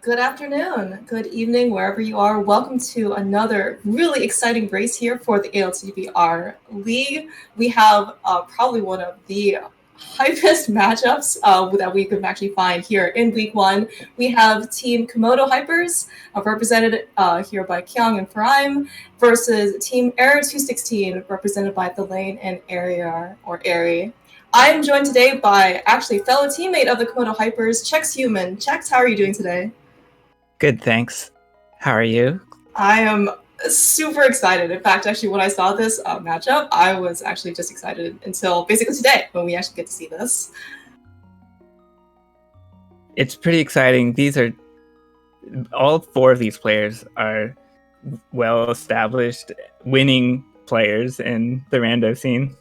Good afternoon, good evening, wherever you are. Welcome to another really exciting race here for the ALTTPR League. We have probably one of the hypest matchups that we could actually find here in Week 1. We have Team Komodo Hypers, represented here by Kyong and Furaime, versus Team Error 216, represented by thalane and Eriror, or Eri. I'm joined today by actually fellow teammate of the Komodo Hypers, Chex Human. Chex, how are you doing today? Good, thanks. How are you? I am super excited. In fact, actually, when I saw this matchup, I was actually just excited until basically today when we actually get to see this. It's pretty exciting. All four of these players are well-established, winning players in the rando scene.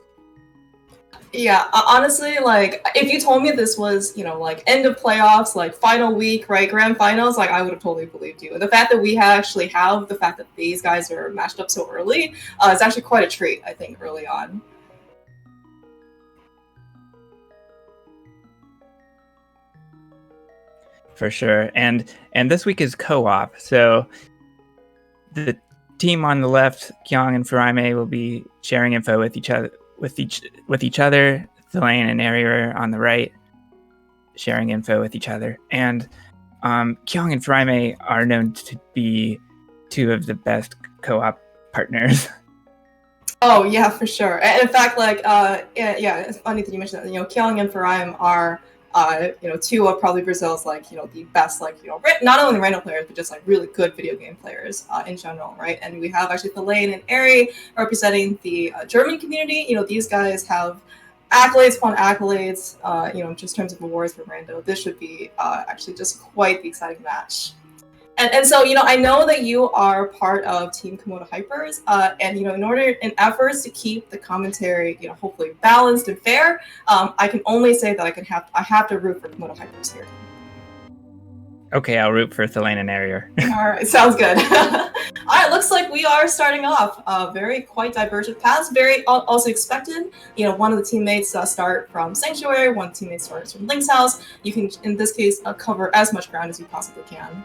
Yeah, honestly, like, if you told me this was, like, end of playoffs, like, final week, right, grand finals, like, I would have totally believed you. And the fact that we actually have the fact that these guys are matched up so early is actually quite a treat, I think, early on. For sure. And this week is co-op, so the team on the left, Kyong and Furaime, will be sharing info with each other. Thalane and Eriror on the right, sharing info with each other. And Kyong and Furaime are known to be two of the best co-op partners. Oh yeah, for sure. And in fact, like, yeah, it's funny that you mentioned that. Kyong and Furaime are, two of probably Brazil's, like, the best, like, not only random players, but just like really good video game players in general, right? And we have actually thalane and Eri representing the German community. These guys have accolades upon accolades. Just in terms of awards for rando, this should be actually just quite the exciting match. And so, I know that you are part of Team Komodo Hypers, and, in efforts to keep the commentary, hopefully balanced and fair, I can only say that I have to root for Komodo Hypers here. Okay, I'll root for thalane and Eriror. All right, sounds good. All right, looks like we are starting off very quite divergent paths, very also expected. One of the teammates start from Sanctuary, one teammate starts from Link's house. You can, in this case, cover as much ground as you possibly can.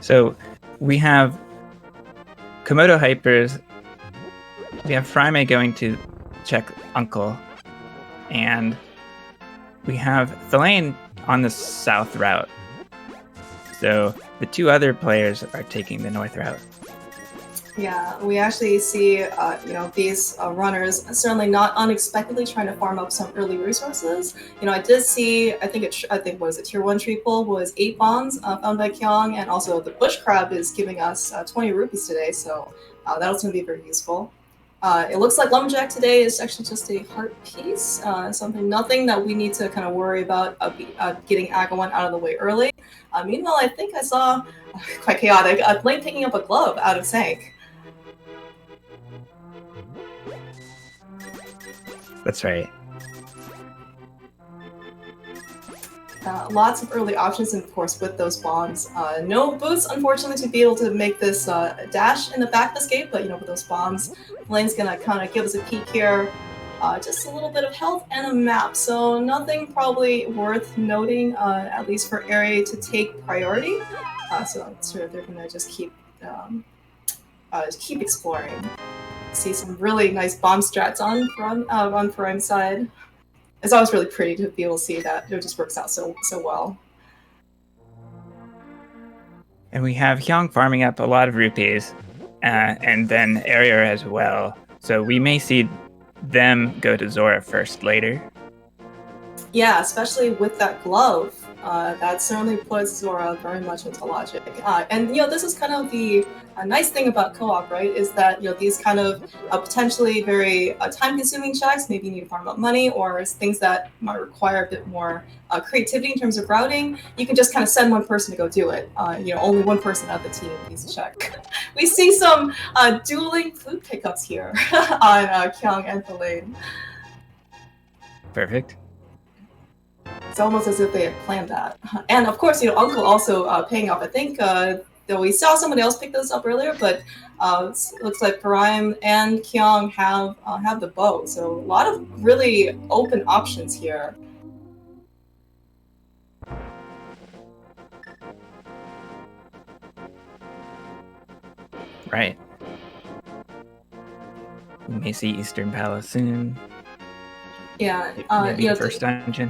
So we have Komodo Hypers. We have Furaime going to check Uncle. And we have thalane on the south route. So the two other players are taking the north route. Yeah, we actually see, these runners certainly not unexpectedly trying to farm up some early resources. I did see, I think was a tier 1 triple was 8 bombs found by Kyong, and also the bush crab is giving us 20 rupees today, so that's going to be very useful. It looks like Lumberjack today is actually just a heart piece, nothing that we need to kind of worry about getting Agawon out of the way early. Meanwhile, I think I saw, quite chaotic, Blade picking up a glove out of Sank. That's right. Lots of early options, and of course with those bombs. No boots, unfortunately, to be able to make this dash in the back escape, but with those bombs, Lane's gonna kind of give us a peek here. Just a little bit of health and a map, so nothing probably worth noting, at least for Eri to take priority. So sort of they're gonna just keep exploring. See some really nice bomb strats on Furaime's side. It's always really pretty to be able to see that it just works out so well. And we have Kyong farming up a lot of rupees, and then Eriror as well. So we may see them go to Zora first later. Yeah, especially with that glove. That certainly puts Zora very much into logic. And this is kind of the nice thing about co-op, right? Is that these kind of potentially very time-consuming checks, maybe you need to farm up money, or things that might require a bit more creativity in terms of routing. You can just kind of send one person to go do it. Only one person out of the team needs to check. We see some dueling food pickups here on Kyong and thalane. Perfect. It's almost as if they had planned that. And of course, Uncle also paying off. I think though we saw somebody else pick those up earlier, but it looks like Furaime and Kyong have the bow, so a lot of really open options here. Right. We may see Eastern Palace soon. Yeah, maybe the first dungeon.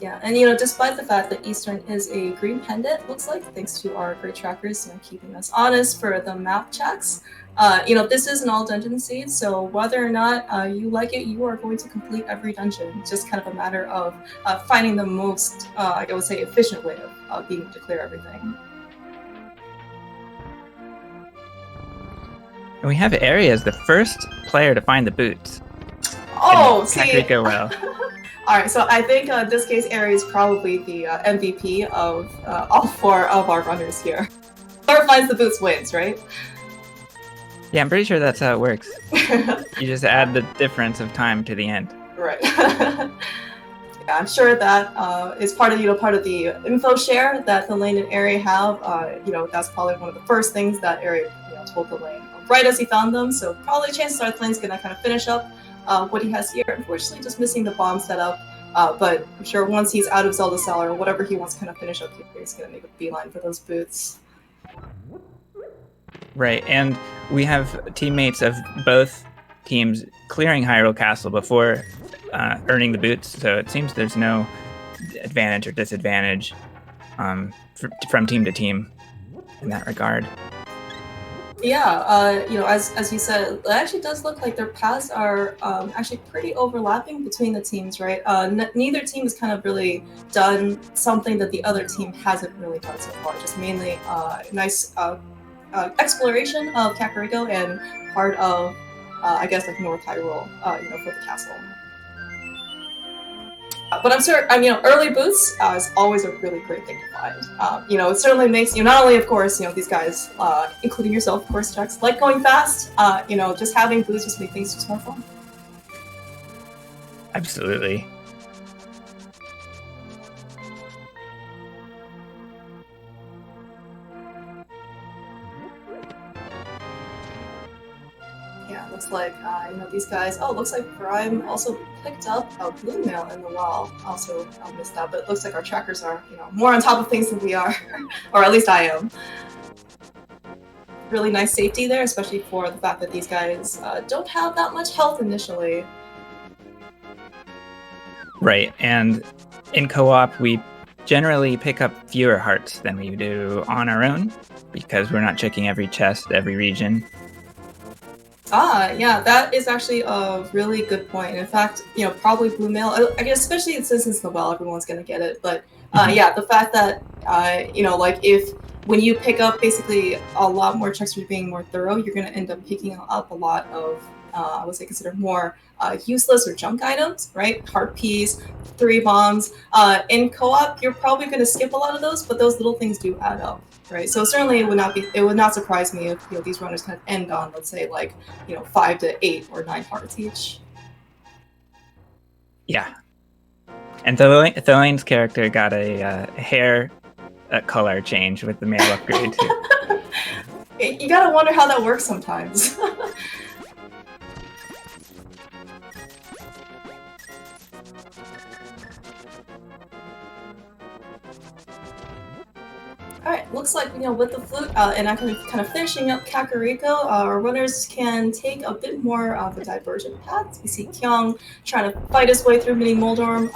Yeah, and despite the fact that Eastern is a green pendant, looks like, thanks to our great trackers, keeping us honest for the map checks. This is an all dungeon seed, so whether or not you like it, you are going to complete every dungeon. It's just kind of a matter of finding the most, I would say, efficient way of being able to clear everything. And we have Eri as the first player to find the boots. Oh, see. Kakariko well. All right, so I think in this case, Eri is probably the MVP of all 4 of our runners here. Whoever finds the boots wins, right? Yeah, I'm pretty sure that's how it works. You just add the difference of time to the end. Right. Yeah, I'm sure that is part of part of the info share that thalane and Eri have. That's probably one of the first things that Eri told thalane right as he found them. So probably chances are thalane's gonna kind of finish up what he has here. Unfortunately, just missing the bomb setup. But I'm sure once he's out of Zelda Cellar or whatever he wants to kind of finish up here, he's gonna make a beeline for those boots. Right, and we have teammates of both teams clearing Hyrule Castle before earning the boots, so it seems there's no advantage or disadvantage from team to team in that regard. Yeah, as you said, it actually does look like their paths are actually pretty overlapping between the teams, right? Neither team has kind of really done something that the other team hasn't really done so far, just mainly nice exploration of Kakariko and part of, North Hyrule, for the castle. But I'm sure, early boots is always a really great thing to find. It certainly makes, not only, of course, these guys, including yourself, of course, Jax, like going fast, just having boots just make things just more fun. Absolutely. Yeah, looks like, these guys, looks like Furaime also picked up a blue mail in the wall. Also, I missed that, but it looks like our trackers are, more on top of things than we are, or at least I am. Really nice safety there, especially for the fact that these guys don't have that much health initially. Right, and in co-op, we generally pick up fewer hearts than we do on our own, because we're not checking every chest, every region. Yeah, that is actually a really good point. In fact, probably blue mail, I guess, especially since it's the well, everyone's gonna get it. But yeah, the fact that, if when you pick up basically a lot more checks for being more thorough, you're gonna end up picking up a lot of, I would say, considered more useless or junk items, right? Heart piece, 3 bombs. In co-op, you're probably gonna skip a lot of those, but those little things do add up. Right, so certainly it would not surprise me if these runners kind of end on, let's say, 5 to 8 or 9 hearts each. Yeah, and Thalane's character got a hair color change with the mail upgrade too. You gotta wonder how that works sometimes. Alright, looks like, with the flute, and I'm kind of finishing up Kakariko, our runners can take a bit more of a divergent path. We see Kyong trying to fight his way through Mini Moldorm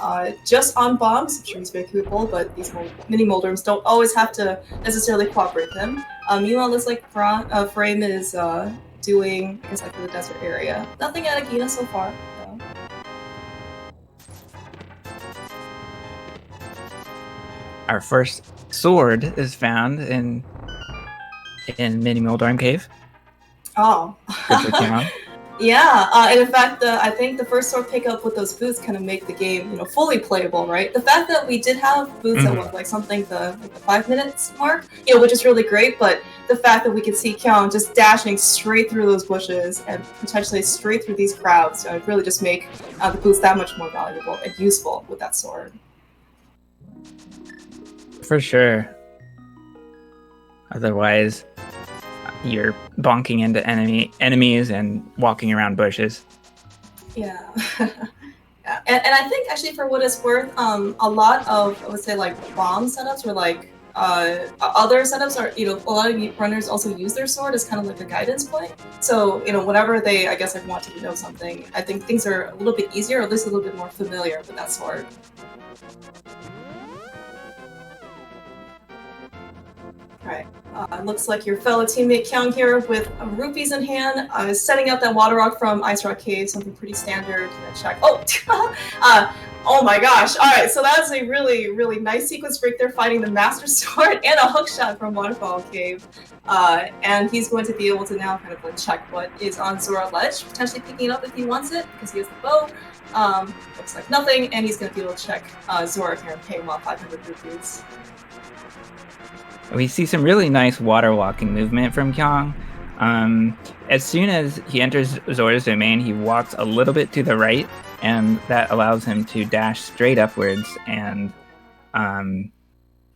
just on bombs. I'm sure he's very capable, but these Mini Moldorms don't always have to necessarily cooperate with him. Meanwhile, it looks like Furaime is doing, I guess, the desert area. Nothing out of Gina so far, though. Our first sword is found in Mini Moldorm Cave. Oh. Yeah, and in fact, I think the first sword pickup with those boots kind of make the game, fully playable, right? The fact that we did have boots at the 5 minutes mark, which is really great, but the fact that we could see Kyong just dashing straight through those bushes and potentially straight through these crowds, really just make the boots that much more valuable and useful with that sword. For sure. Otherwise, you're bonking into enemies and walking around bushes. Yeah. Yeah. And I think actually for what it's worth, a lot of, I would say, like bomb setups or like other setups are, a lot of runners also use their sword as kind of like a guidance point. So, whenever they, I guess, like want to know something, I think things are a little bit easier, or at least a little bit more familiar with that sword. Alright, looks like your fellow teammate Kyong here with rupees in hand is setting up that water rock from Ice Rock Cave, something pretty standard. Check. Oh! Oh my gosh! Alright, so that's a really, really nice sequence break there, fighting the Master Sword and a hook shot from Waterfall Cave. And he's going to be able to now kind of like check what is on Zora Ledge, potentially picking it up if he wants it, because he has the bow. Looks like nothing, and he's going to be able to check Zora here and pay him off 500 rupees. We see some really nice water walking movement from Kyong. As soon as he enters Zora's domain, he walks a little bit to the right, and that allows him to dash straight upwards and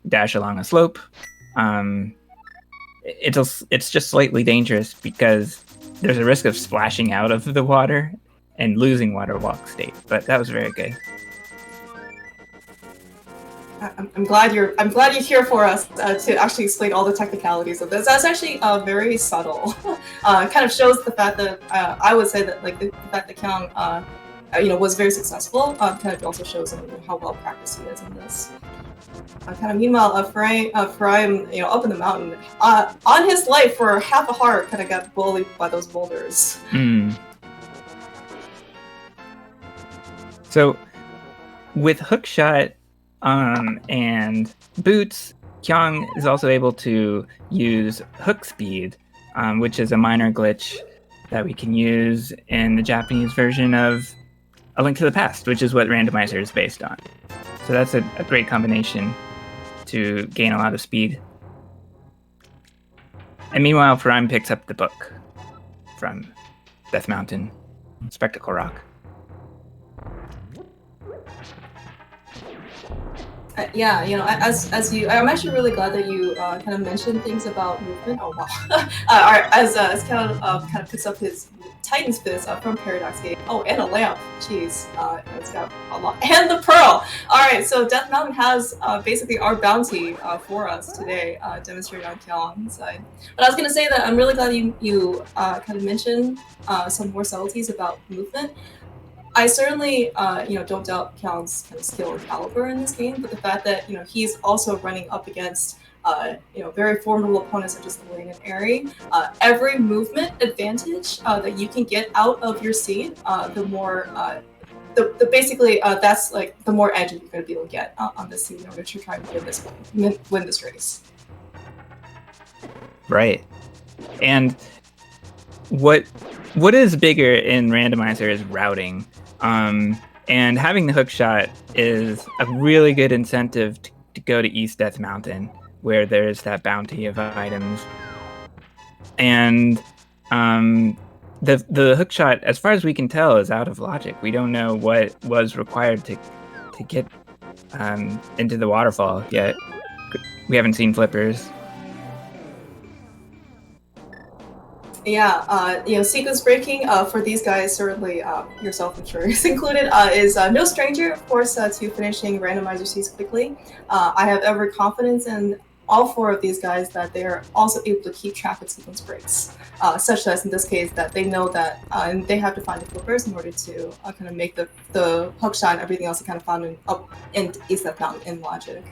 dash along a slope. It's just slightly dangerous because there's a risk of splashing out of the water and losing water walk state, but that was very good. I'm glad you're here for us to actually explain all the technicalities of this. That's actually very subtle. Kind of shows the fact that I would say that like the fact that Kyong was very successful. Kind of also shows how well practiced he is in this. Kind of meanwhile, Furaime, up in the mountain, on his life for half a heart, kind of got bullied by those boulders. So, with hookshot and boots, Kyong is also able to use hook speed, which is a minor glitch that we can use in the Japanese version of A Link to the Past, which is what Randomizer is based on. So that's a great combination to gain a lot of speed. And meanwhile, Furaime picks up the book from Death Mountain, Spectacle Rock. Yeah, I'm actually really glad that you kind of mentioned things about movement. Oh wow! As kind of picks up his Titan's Fist from Paradox Gate. Oh, and a lamp. Jeez, it's got a lot. And the pearl. All right, so Death Mountain has basically our bounty for us today, demonstrated on Kyong's side. But I was gonna say that I'm really glad you kind of mentioned some more subtleties about movement. I certainly, don't doubt Kyong's kind of skill and caliber in this game, but the fact that he's also running up against very formidable opponents such as thalane and Eri, every movement advantage that you can get out of your seed, the more that's like the more edge you're going to be able to get on this seed in order to try and win this race. Right, and what is bigger in Randomizer is routing. And having the hook shot is a really good incentive to go to East Death Mountain, where there's that bounty of items. And the hook shot, as far as we can tell, is out of logic. We don't know what was required to get into the waterfall yet. We haven't seen flippers. Yeah, sequence breaking for these guys, certainly yourself, I'm sure, is included, is no stranger, of course, to finishing randomizer seeds quickly. I have every confidence in all four of these guys that they are also able to keep track of sequence breaks, such as in this case that they know that and they have to find the flippers in order to kind of make the hook shot and everything else that kind of found up in East Death Mountain in logic.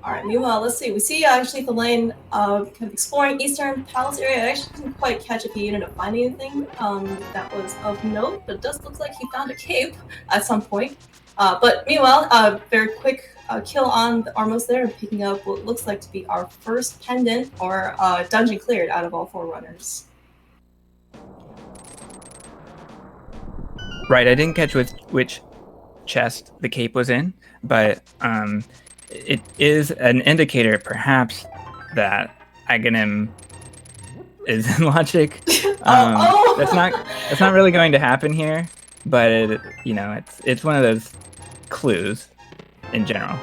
Alright, meanwhile, let's see. We see actually thalane kind of exploring Eastern Palace area. I actually didn't quite catch if he ended up finding anything that was of note, but it does look like he found a cape at some point. But meanwhile, very quick kill on the Armos there, picking up what looks like to be our first pendant or dungeon cleared out of all four runners. Right, I didn't catch which chest the cape was in, but it is an indicator, perhaps, that Aghanim is in logic. That's not really going to happen here, but it's one of those clues in general.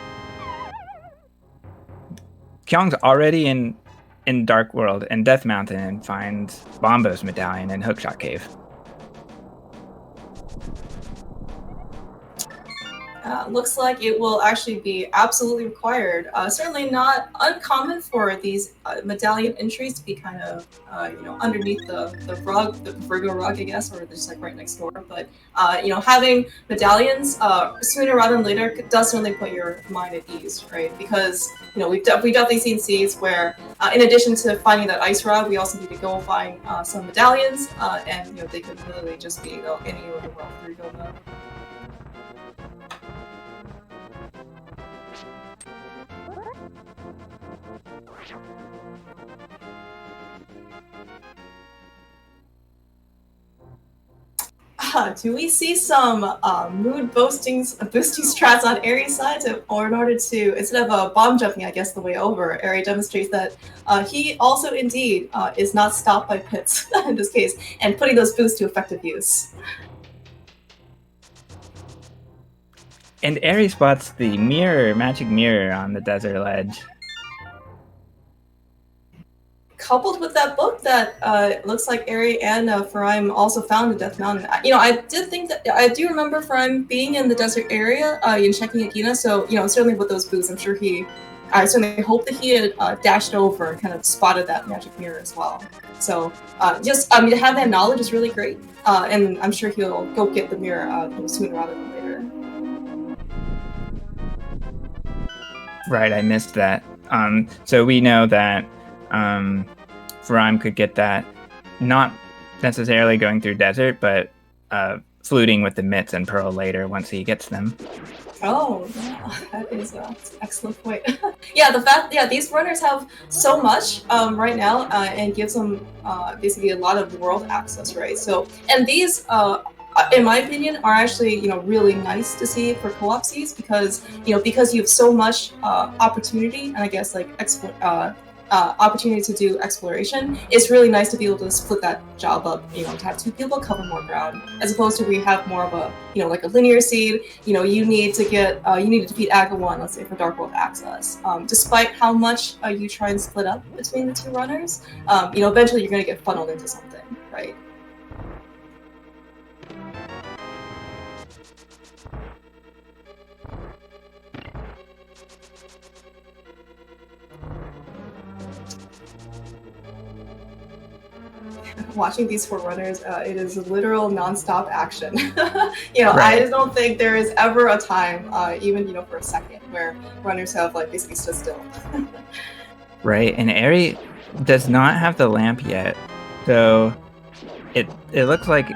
Kyong's already in Dark World and Death Mountain and finds Bombo's medallion in Hookshot Cave. Looks like it will actually be absolutely required. Certainly not uncommon for these medallion entries to be kind of, underneath the rug, the proverbial rug, I guess, or just like right next door. But, having medallions sooner rather than later does certainly put your mind at ease, right? Because, we've definitely seen seeds where, in addition to finding that ice rug, we also need to go find some medallions, and, they could literally just be anywhere in the world where you go now. Do we see some mood boosting strats on Eri's side in order to, instead of bomb jumping, I guess, the way over, Eri demonstrates that he also indeed is not stopped by pits in this case, and putting those boosts to effective use. And Eri spots the magic mirror on the desert ledge. Coupled with that book that looks like Eri and Furaime also found in Death Mountain. I do remember Furaime being in the desert area and checking Agina, so, certainly with those boots, I certainly hope that he had dashed over and kind of spotted that magic mirror as well. So, to have that knowledge is really great, and I'm sure he'll go get the mirror sooner rather than later. Right, I missed that. So we know that Furaime could get that, not necessarily going through desert, but fluting with the mitts and pearl later once he gets them. Oh, yeah, that is an excellent point. These runners have so much right now, and gives them basically a lot of world access, right? So, and these, in my opinion, are actually really nice to see for co-op seeds because you have so much opportunity and I guess like opportunity to do exploration. It's really nice to be able to split that job up, to have two people cover more ground, as opposed to we have more of a, like a linear seed. You need to defeat Aga 1, let's say, for Dark World access. Despite how much you try and split up between the two runners, eventually you're going to get funneled into something, right? Watching these four runners, it is literal non-stop action. Right. I don't think there is ever a time, even for a second, where runners have basically stood still. Right, and Eri does not have the lamp yet, so it looks like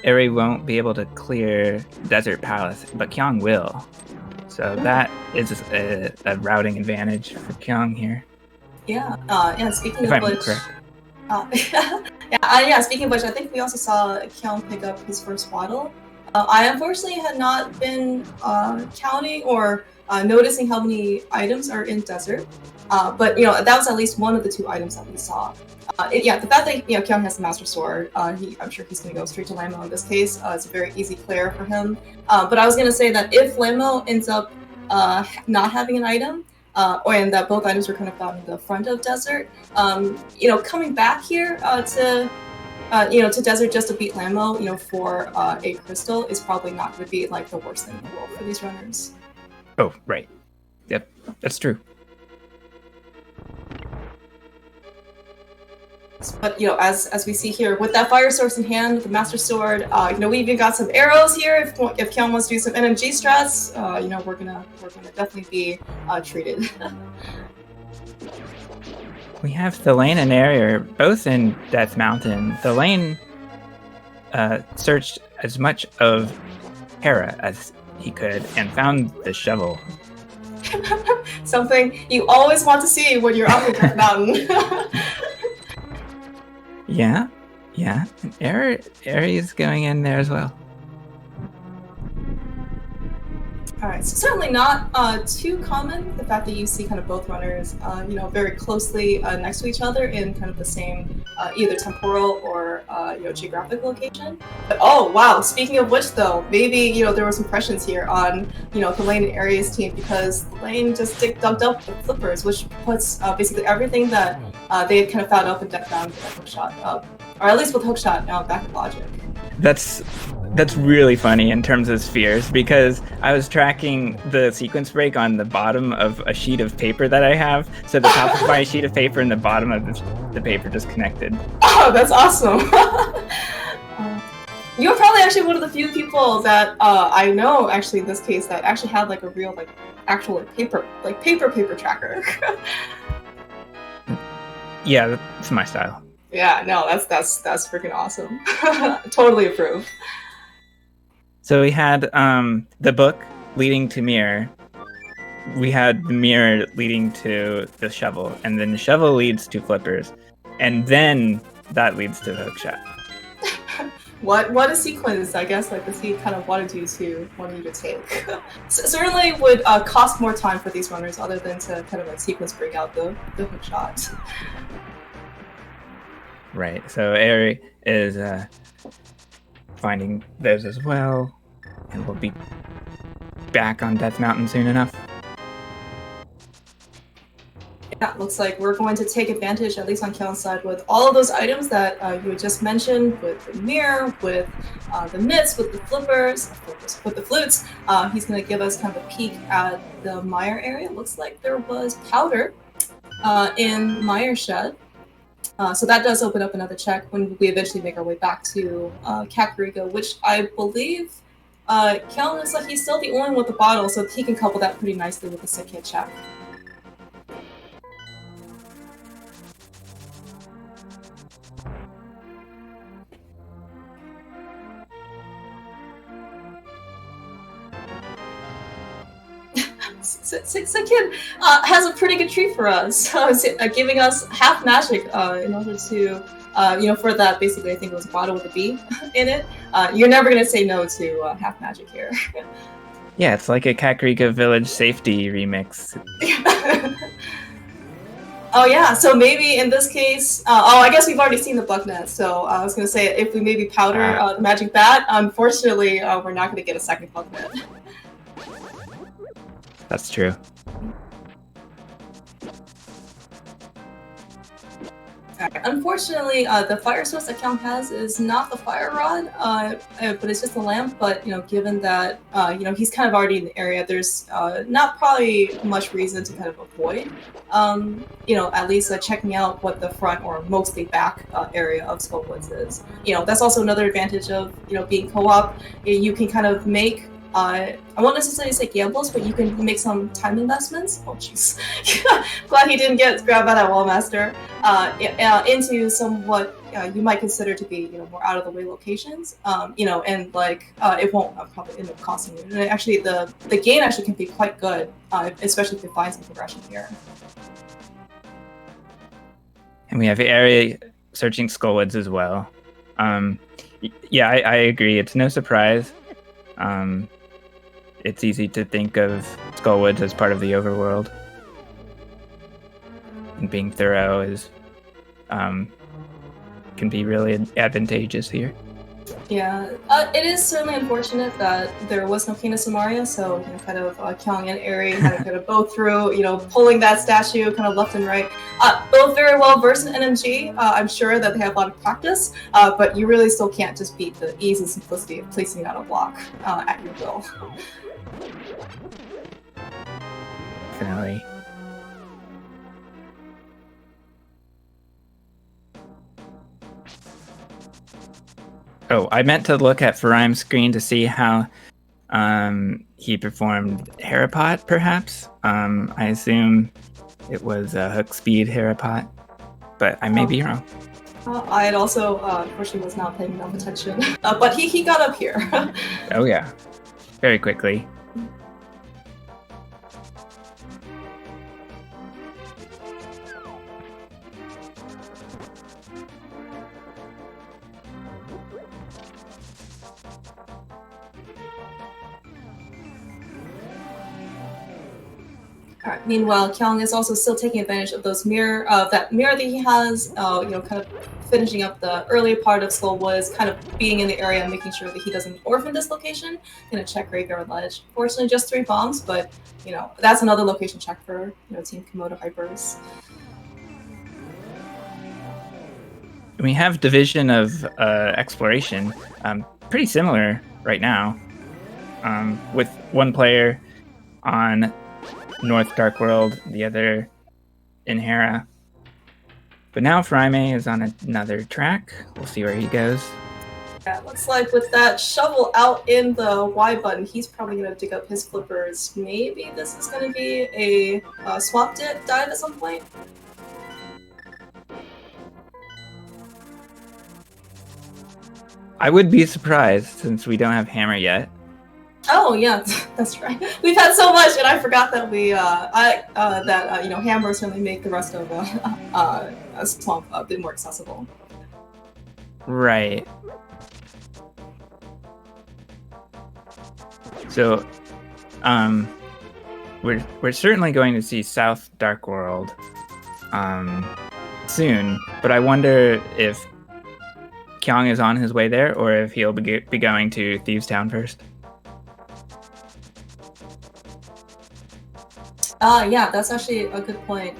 Eri won't be able to clear Desert Palace, but Kyong will. So that is a routing advantage for Kyong here. Yeah, speaking if of I'm which... correct. Speaking of which, I think we also saw Kyong pick up his first bottle. I unfortunately had not been counting or noticing how many items are in desert, but that was at least one of the two items that we saw. The fact that Kyong has the Master Sword, I'm sure he's going to go straight to Lamo in this case. It's a very easy clear for him. But I was going to say that if Lamo ends up not having an item, and that both items were kind of found in the front of desert, coming back here to desert just to beat Lamo, for a crystal is probably not going to be the worst thing in the world for these runners. Oh, right. Yep, that's true. But as we see here, with that fire source in hand, the Master Sword, we even got some arrows here. If Kyong wants to do some NMG strats, we're gonna definitely be treated. We have Thalane and Eriror both in Death Mountain. Thalane searched as much of Hera as he could and found the shovel. Something you always want to see when you're up in Death Mountain. Yeah. And Eri is going in there as well. All right, so certainly not too common, the fact that you see kind of both runners, very closely next to each other in kind of the same either temporal or, geographic location. But oh, wow, speaking of which though, maybe, there was impressions here on, thalane and Aries team, because thalane just dug up the flippers, which puts basically everything that they had kind of found up and deck down with that hookshot up. Or at least with hookshot now back in Logic. That's really funny in terms of spheres, because I was tracking the sequence break on the bottom of a sheet of paper that I have. So the top of my sheet of paper and the bottom of the paper just connected. Oh, that's awesome. You're probably actually one of the few people that I know actually in this case that actually had like a real actual paper tracker. Yeah, that's my style. Yeah, no, that's freaking awesome. Totally approve. So we had the book leading to mirror. We had the mirror leading to the shovel, and then the shovel leads to flippers, and then that leads to the hookshot. What a sequence, I guess, does he kind of wanted you to take? Certainly would cost more time for these runners other than to kind of sequence break out the hookshot. Right, so Eri is finding those as well, and we'll be back on Death Mountain soon enough. Yeah, looks like we're going to take advantage, at least on Kyong's side, with all of those items that you had just mentioned, with the mirror, with the mitts, with the flippers, with the flutes. He's going to give us kind of a peek at the Meyer area. Looks like there was powder in Meyer Shed. So that does open up another check when we eventually make our way back to Kakariko, which I believe Kyong looks like he's still the only one with the bottle, so he can couple that pretty nicely with the sick hit check. Kid has a pretty good treat for us, giving us half magic in order to, for that, basically, I think it was a bottle with a B in it. You're never going to say no to half magic here. Yeah, it's like a Kakariko Village safety remix. Oh yeah, so maybe in this case, I guess we've already seen the Bucknet, so I was going to say if we maybe powder the Magic Bat, unfortunately, we're not going to get a second Bucknet. That's true. Unfortunately, the fire source that Kyong has is not the fire rod, but it's just a lamp. But given that he's kind of already in the area, there's not probably much reason to kind of avoid. At least checking out what the front or mostly back area of Skullwoods is. That's also another advantage of being co-op. You can kind of make. I won't necessarily say gambles, but you can make some time investments. Oh, jeez. Glad he didn't get grabbed by that Wallmaster. Into somewhat you might consider to be more out of the way locations. And it won't probably end up costing you. And actually, the gain actually can be quite good, especially if you find some progression here. And we have Eri searching Skullwoods as well. Yeah, I agree. It's no surprise. It's easy to think of Skullwoods as part of the overworld. And being thorough is can be really advantageous here. Yeah, it is certainly unfortunate that there was no Kina Samaria, so kind of Kyong and Eri kind of both through, pulling that statue kind of left and right. Both very well versed in NMG. I'm sure that they have a lot of practice, but you really still can't just beat the ease and simplicity of placing it on a block at your will. Definitely. Oh, I meant to look at Furaime's screen to see how he performed Harapot, perhaps. I assume it was Hook Speed Harapot, but I may be wrong. I had also, unfortunately, was not paying enough attention, but he got up here. Oh yeah, very quickly. Alright, meanwhile, Kyong is also still taking advantage of that mirror that he has, kind of finishing up the earlier part of Skull Woods, kind of being in the area and making sure that he doesn't orphan this location. Gonna check Graveyard Ledge. Fortunately, just 3 bombs, but, that's another location check for, Team Komodo Hypers. We have division of exploration, pretty similar right now, with one player on North Dark World, the other in Hera. But now Furaime is on another track. We'll see where he goes. Yeah, looks like with that shovel out in the Y button, he's probably going to dig up his flippers. Maybe this is going to be a swap dive at some point. I would be surprised since we don't have Hammer yet. Oh yeah, that's right. We've had so much, and I forgot that Hammer certainly make the rest of a swamp a bit more accessible. Right. So, we're certainly going to see South Dark World, soon. But I wonder if Kyong is on his way there, or if he'll be going to Thieves Town first. Yeah, that's actually a good point.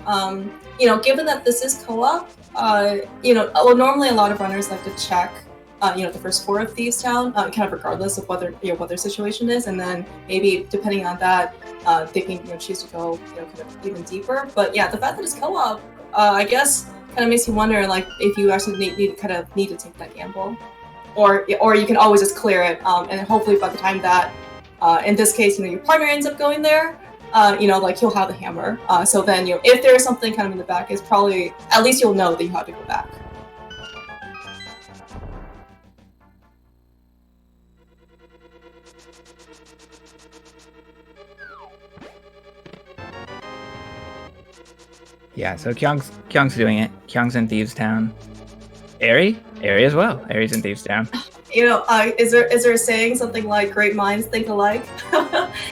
Given that this is co-op, normally a lot of runners like to check, the first 4 of Thieves Town, kind of regardless of whether, what their situation is, and then maybe depending on that, they can, choose to go, kind of even deeper. But yeah, the fact that it's co-op, I guess, kind of makes you wonder, like, if you actually need to take that gamble, or you can always just clear it, and hopefully by the time that, in this case, your partner ends up going there. He'll have the hammer. So then, if there is something kind of in the back, it's probably, at least you'll know that you have to go back. Yeah, so Kyong's doing it. Kyong's in Thieves Town. Eri as well. Eri's in Thieves Town. Is there a saying something like "great minds think alike"?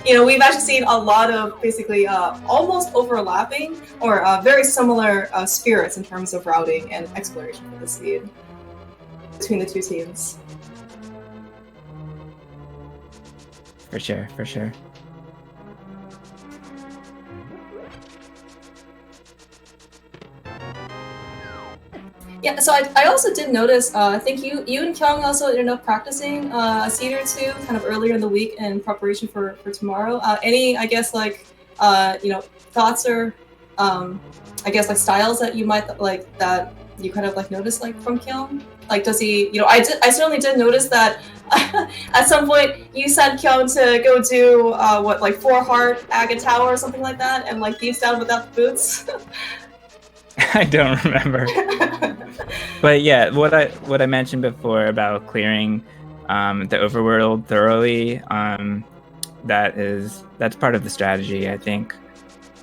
We've actually seen a lot of basically almost overlapping or very similar spirits in terms of routing and exploration for the seed between the 2 teams. For sure. Yeah, so I also did notice, I think you and Kyong also ended up practicing a seed or 2 kind of earlier in the week in preparation for tomorrow. Any, I guess, thoughts or, I guess, styles that you might, that you kind of, noticed, from Kyong? Does he, I certainly did notice that at some point you sent Kyong to go do, 4 heart Agate Tower or something like that, and, Thieves Down without the boots? I don't remember. But yeah, what I mentioned before about clearing the overworld thoroughly, that's part of the strategy, I think.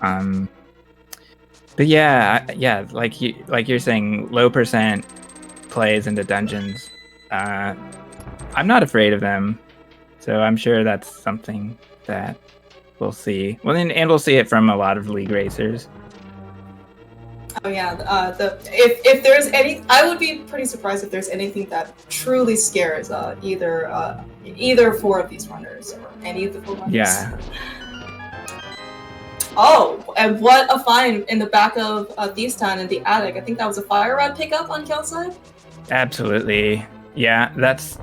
But yeah, like you're saying, low percent plays into dungeons. I'm not afraid of them, so I'm sure that's something that we'll see. Well, and we'll see it from a lot of League racers. Oh yeah, if there's any, I would be pretty surprised if there's anything that truly scares either 4 of these runners or any of the 4 runners. Yeah. Oh, and what a find in the back of Thieves Town in the attic. I think that was a fire rod pickup on Kyong's side. Absolutely, yeah. That's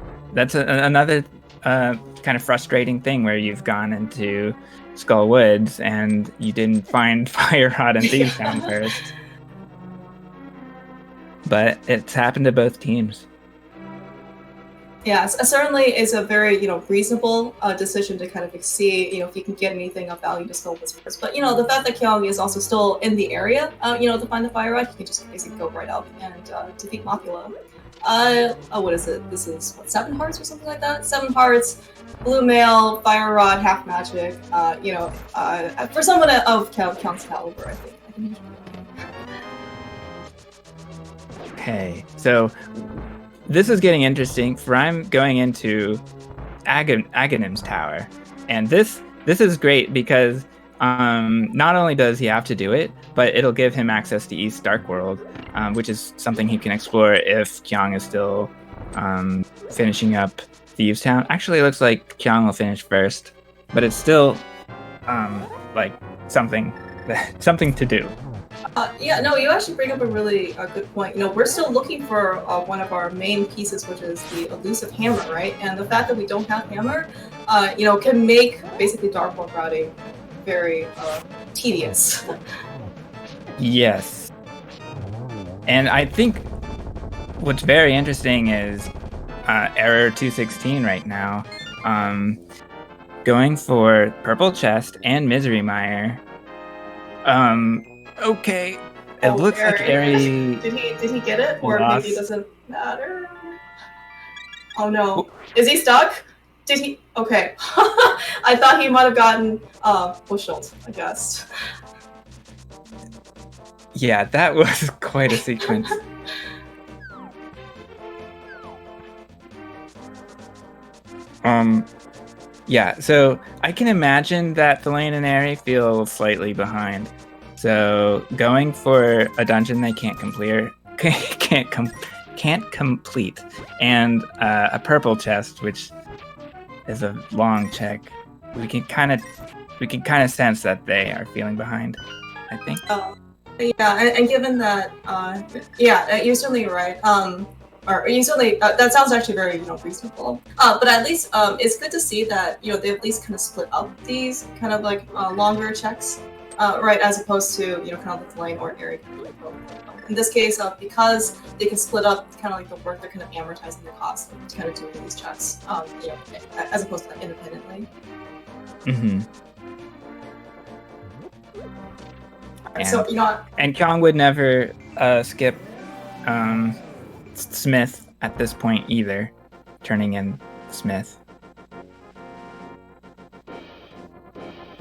another kind of frustrating thing where you've gone into Skull Woods and you didn't find fire rod in Thieves Town first. But it's happened to both teams. Yeah, certainly is a very, reasonable decision to kind of see, if you can get anything of value to Skull Woods first. But, the fact that Kyong is also still in the area, to find the fire rod, you can just basically go right up and defeat Macula. What is it? This is, 7 hearts or something like that? 7 hearts, blue mail, fire rod, half magic, for someone of Kyong's caliber, I think. Okay, so this is getting interesting. Furaime going into Aghanim's tower, and this is great because not only does he have to do it, but it'll give him access to East Dark World, which is something he can explore if Kyong is still finishing up Thieves Town. Actually, it looks like Kyong will finish first, but it's still like something to do. Yeah, no, you actually bring up a really good point. You know, we're still looking for one of our main pieces, which is the elusive hammer, right? And the fact that we don't have hammer, you know, can make basically Dark World routing very tedious. Yes. And I think what's very interesting is Error 216 right now, going for Purple Chest and Misery Mire. Okay. It looks like Eri... Did he get it? Or maybe it doesn't matter? Oh no. Is he stuck? Did he? Okay. I thought he might have gotten bushelled, I guess. Yeah, that was quite a sequence. Yeah, so I can imagine that Thalane and Eri feel slightly behind. So going for a dungeon they can't complete, and a purple chest, which is a long check, we can kind of sense that they are feeling behind, I think. Yeah, and given that, yeah, you're certainly right. Or you certainly that sounds actually very reasonable. But at least it's good to see that they at least kind of split up these kind of like longer checks, right? As opposed to kind of the lane or area. In this case, because they can split up kind of like the work, they're kind of amortizing the cost of kind of doing these checks, as opposed to like, independently. Mm-hmm. Right, so and Kyong would never skip Smith at this point either, turning in Smith.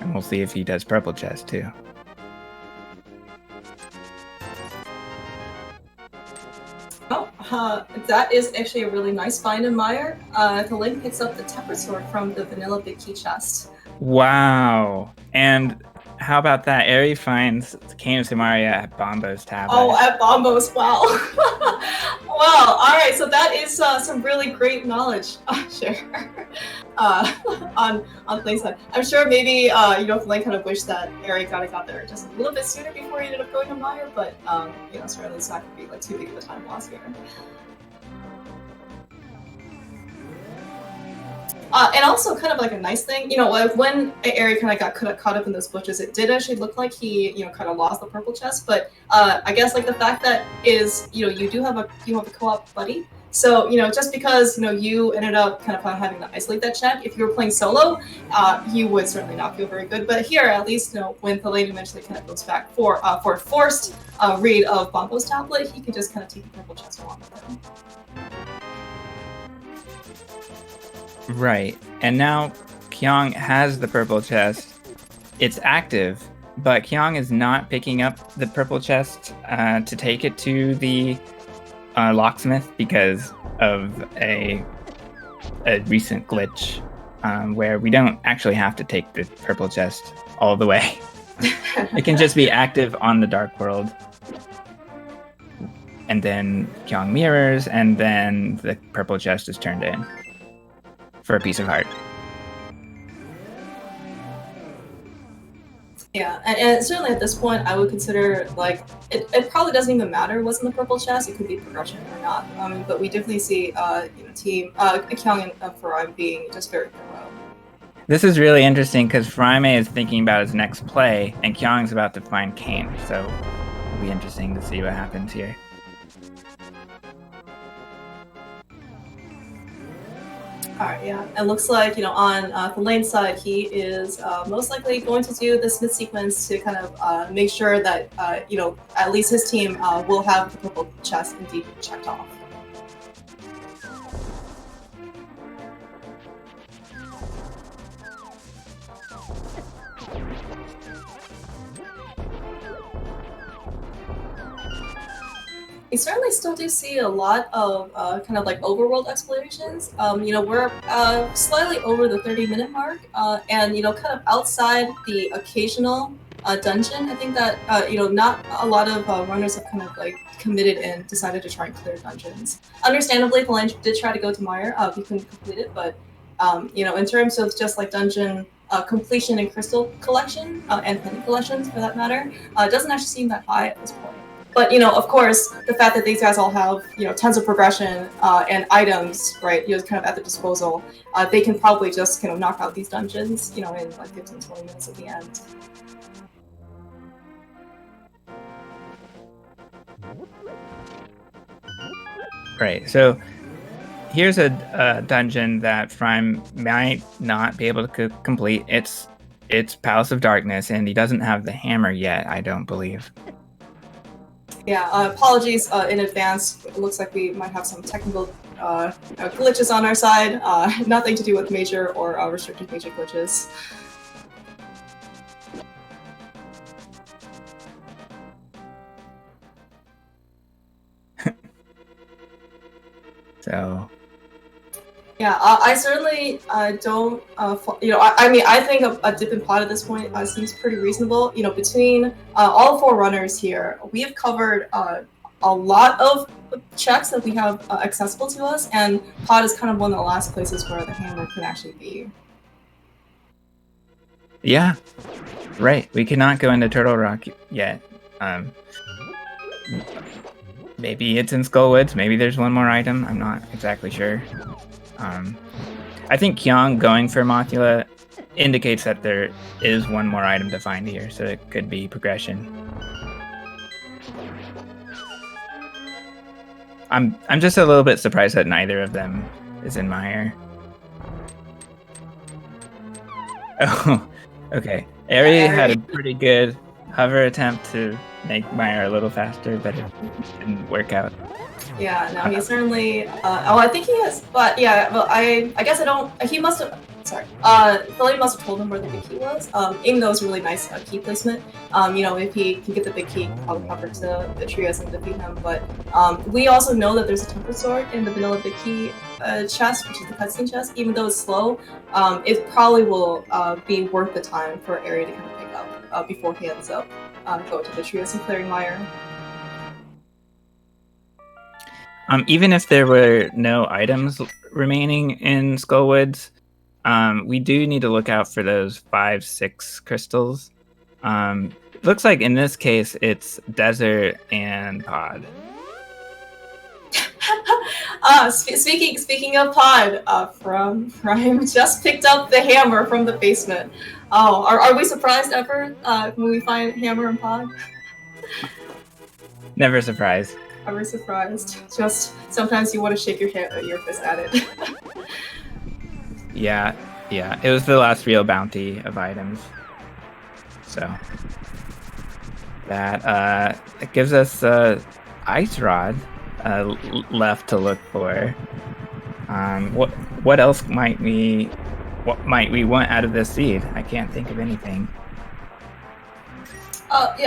And we'll see if he does purple chest too. Oh, that is actually a really nice find in Mire. The Link picks up the Temper Sword from the vanilla Big Key chest. Wow. And how about that? Eri finds Cane of Samaria at Bombo's tablet. Oh, at Bombo's, wow. Wow, alright, so that is some really great knowledge share on Thane's. I'm sure maybe, Thalane kind of wished that Eri got there just a little bit sooner before he ended up going to Mire, but, certainly it's not going to be like too big of a time loss here. And also kind of like a nice thing, when Eri kind of got caught up in those bushes, it did actually look like he, kind of lost the purple chest. But I guess like the fact that is, you do have a co-op buddy. So, just because, you ended up kind of having to isolate that check, if you were playing solo, you would certainly not feel very good. But here, at least, when Thalane eventually kind of goes back for a forced read of Bombo's tablet, he can just kind of take the purple chest along with him. Right, and now Kyong has the purple chest. It's active, but Kyong is not picking up the purple chest to take it to the locksmith because of a recent glitch where we don't actually have to take the purple chest all the way. It can just be active on the Dark World. And then Kyong mirrors, and then the purple chest is turned in for a piece of heart. Yeah, and certainly at this point, I would consider, like, it probably doesn't even matter what's in the purple chest. It could be progression or not. But we definitely see, team Kyong and Furaime being just very thorough. This is really interesting because Furaime is thinking about his next play, and Kyong's about to find Cane. So it'll be interesting to see what happens here. Alright, yeah. It looks like, on Thalane's side, he is most likely going to do the Smith sequence to kind of make sure that, at least his team will have the purple chest indeed checked off. we certainly still do see a lot of kind of like overworld explorations. We're slightly over the 30-minute mark, and kind of outside the occasional dungeon. I think that not a lot of runners have kind of like committed and decided to try and clear dungeons. Understandably, thalane did try to go to Mire. We couldn't complete it, but in terms of just like dungeon completion and crystal collection and penny collections, for that matter, it doesn't actually seem that high at this point. But of course, the fact that these guys all have tons of progression and items, right? Kind of at the disposal, they can probably just knock out these dungeons, in like 15-20 minutes at the end. Right. So here's a dungeon that Furaime might not be able to complete. It's Palace of Darkness, and he doesn't have the hammer yet, I don't believe. Yeah, apologies in advance. It looks like we might have some technical glitches on our side. Nothing to do with major or restricted major glitches. So. Yeah, I certainly don't. I think a dip in pot at this point seems pretty reasonable. Between all 4 runners here, we have covered a lot of checks that we have accessible to us, and pot is kind of one of the last places where the hammer could actually be. Yeah, right. We cannot go into Turtle Rock yet. Maybe it's in Skullwoods. Maybe there's one more item. I'm not exactly sure. I think Kyong going for Mothula indicates that there is one more item to find here, so it could be progression. I'm just a little bit surprised that neither of them is in Mire. Oh, okay. Eri had a pretty good hover attempt to make Mire a little faster, but it didn't work out. Yeah, no, he certainly. I think he is, but yeah, well, I guess I don't. He must have. Sorry, thalane must have told him where the big key was. Even though it was really nice key placement. If he can get the big key, probably cover to the trios and defeat him. But we also know that there's a temper sword in the vanilla big key chest, which is the cutscene chest. Even though it's slow, it probably will be worth the time for Eri to kind of pick up before he ends up going to the trios and clearing Mire. Even if there were no items remaining in Skullwoods, we do need to look out for those 5-6 crystals. Looks like in this case it's Desert and Pod. Speaking of Pod, Furaime just picked up the hammer from the basement. Oh, are we surprised ever when we find hammer and Pod? Never surprised. Ever surprised. Just sometimes you want to shake your fist at it. Yeah. It was the last real bounty of items. So that it gives us Ice Rod left to look for. What else might we want out of this seed? I can't think of anything.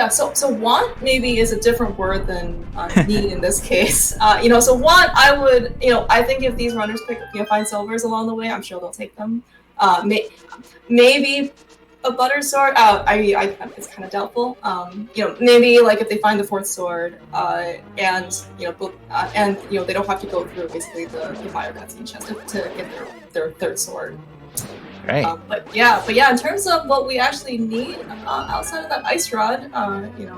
So want maybe is a different word than need in this case. So want, I would, I think if these runners find silvers along the way, I'm sure they'll take them. Maybe a butter sword. It's kind of doubtful. Maybe like if they find the 4th sword, and they don't have to go through basically the fire cutscene chest to get their 3rd sword. Right. But yeah, in terms of what we actually need outside of that ice rod,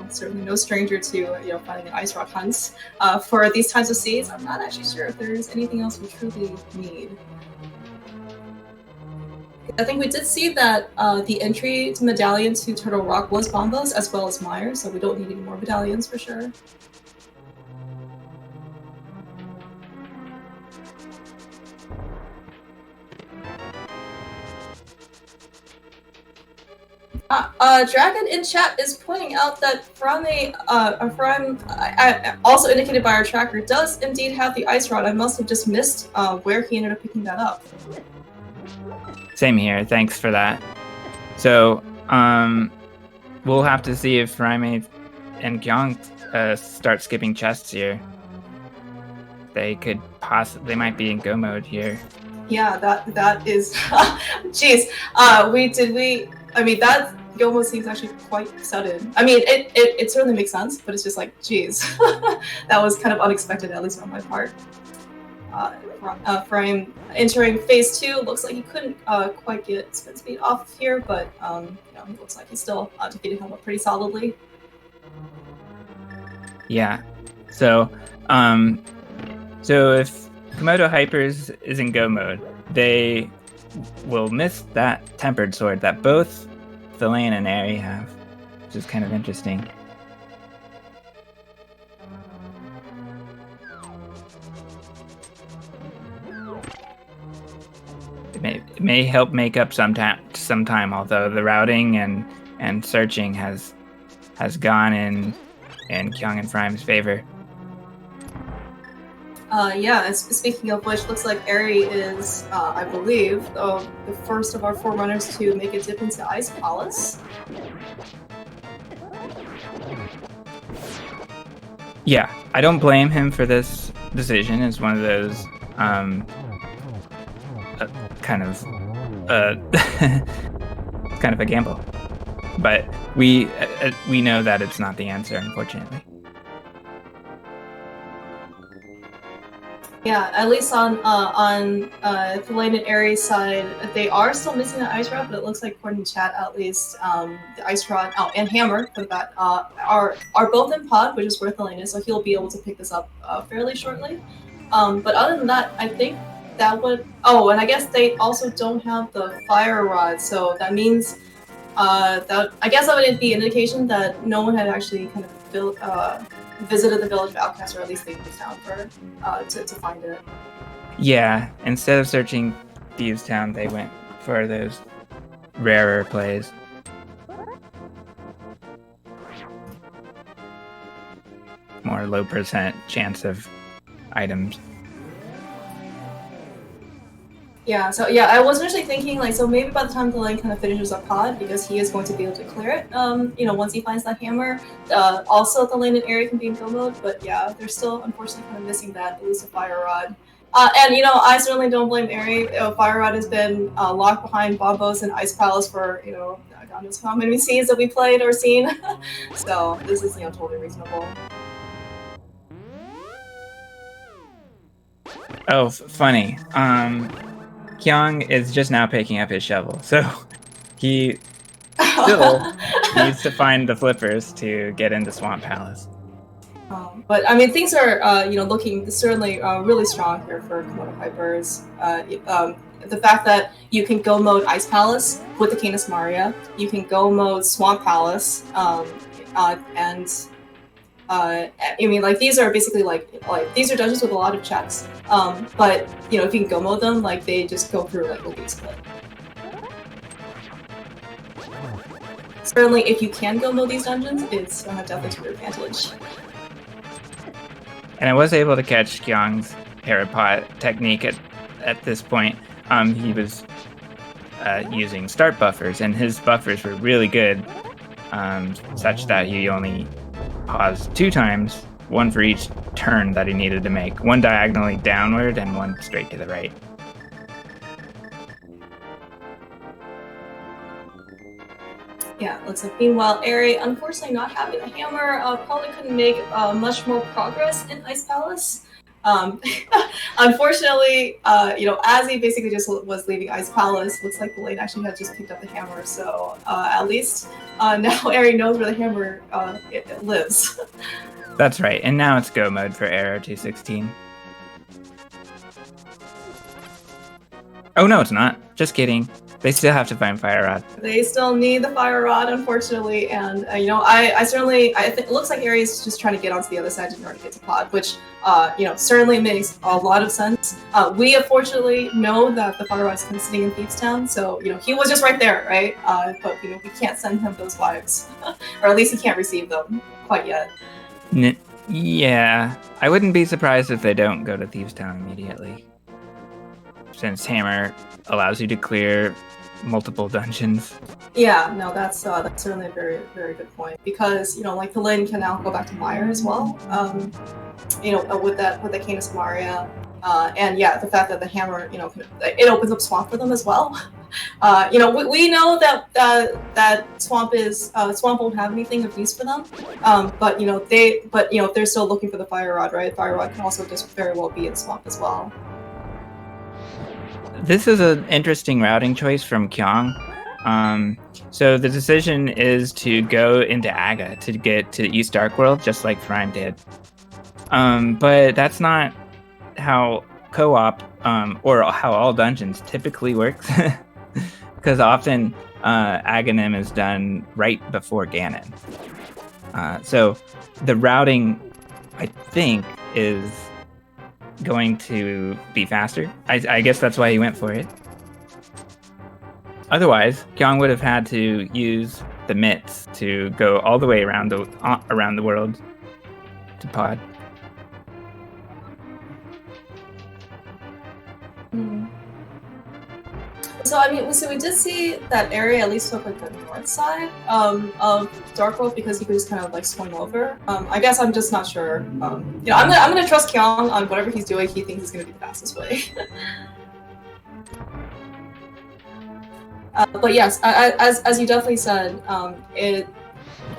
certainly no stranger to finding the ice rod hunts for these types of seeds. I'm not actually sure if there's anything else we truly need. I think we did see that the entry to medallion to Turtle Rock was Bombos as well as Mire, so we don't need any more medallions for sure. Dragon in chat is pointing out that Furaime, also indicated by our tracker, does indeed have the ice rod. I must have just missed where he ended up picking that up. Same here. Thanks for that. So, we'll have to see if Furaime and Kyong start skipping chests here. they might be in go mode here. Yeah, that is, jeez. I mean, that almost seems actually quite sudden. I mean, it certainly makes sense, but it's just like, jeez, that was kind of unexpected, at least on my part. Furaime entering phase 2, looks like he couldn't quite get spin speed off here, but it looks like he still defeated him pretty solidly. Yeah. So if Komodo Hypers is in go mode, they will miss that tempered sword that both thalane and Eri have, which is kind of interesting. It may help make up some time, although the routing and searching has gone in Kyong and Furaime's favor. Yeah, speaking of which, looks like Eri is, I believe, the first of our 4 runners to make a dip into Ice Palace. Yeah, I don't blame him for this decision. It's one of those kind of it's kind of a gamble, but we know that it's not the answer, unfortunately. Yeah, at least on thalane and Eri's side, they are still missing the Ice Rod, but it looks like according to chat, at least the Ice Rod and Hammer for that are both in pod, which is where thalane is, so he'll be able to pick this up fairly shortly. But other than that, I think that would. Oh, and I guess they also don't have the Fire Rod, so that means that I guess that would be an indication that no one had actually kind of visited the village of Outcast, or at least they moved down for to find it. Yeah, instead of searching Thieves Town, they went for those rarer plays. More low % chance of items. Yeah, so yeah, I was initially thinking like, so maybe by the time thalane kind of finishes up pod, because he is going to be able to clear it, once he finds that hammer. Also, thalane and Eri can be in go mode, but yeah, they're still unfortunately kind of missing that elusive Fire Rod. And I certainly don't blame Eri. Fire Rod has been locked behind Bombos and Ice Palace for God knows how many scenes that we played or seen. So this is totally reasonable. Oh, funny. Kyong is just now picking up his shovel, so he still needs to find the flippers to get into Swamp Palace. But I mean, things are looking certainly really strong here for Komodo Hypers. The fact that you can go mode Ice Palace with the Canis Maria, you can go mode Swamp Palace, and I mean, like, these are basically like these are dungeons with a lot of checks. But if you can go mode them, like, they just go through like a lead split. Certainly, if you can go mode these dungeons, it's definitely to your advantage. And I was able to catch Kyong's Herapot technique at this point. He was using start buffers, and his buffers were really good, such that he only paused 2 times, one for each turn that he needed to make, one diagonally downward and one straight to the right. Yeah, looks like meanwhile, Eri, unfortunately not having a hammer, probably couldn't make much more progress in Ice Palace. Unfortunately, as he basically just was leaving Ice Palace, looks like thalane actually had just picked up the hammer, so at least now Eri knows where the hammer it lives. That's right, and now it's go mode for Error 216. Oh no, it's not. Just kidding. They still have to find Fire Rod. They still need the Fire Rod, unfortunately, and I certainly think it looks like Aries just trying to get onto the other side in order to get to pod, which certainly makes a lot of sense. We unfortunately know that the Fire Rod is kind of sitting in Thieves Town, so he was just right there, right? But we can't send him those vibes, or at least he can't receive them quite yet. Yeah, I wouldn't be surprised if they don't go to Thieves Town immediately, since Hammer allows you to clear multiple dungeons. Yeah, no, that's certainly a very, very good point, because like thalane can now go back to Meyer as well. With the Canis Maria, and yeah, the fact that the hammer, it opens up swamp for them as well. We know that that swamp won't have anything of use for them, but if they're still looking for the fire rod, right? Fire rod can also just very well be in swamp as well. This is an interesting routing choice from Kyong. So the decision is to go into Aga to get to East Dark World, just like Furaime did. But that's not how co-op or how all dungeons typically works, because often Aghanim is done right before Ganon. So the routing, I think, is going to be faster. I guess that's why he went for it. Otherwise, Kyong would have had to use the mitts to go all the way around the world to pod. So we did see that area at least took like the north side of Dark World, because he could just kind of like swing over. I guess I'm just not sure. I'm gonna trust Kyong on whatever he's doing. He thinks is gonna be the fastest way. But yes, as you definitely said,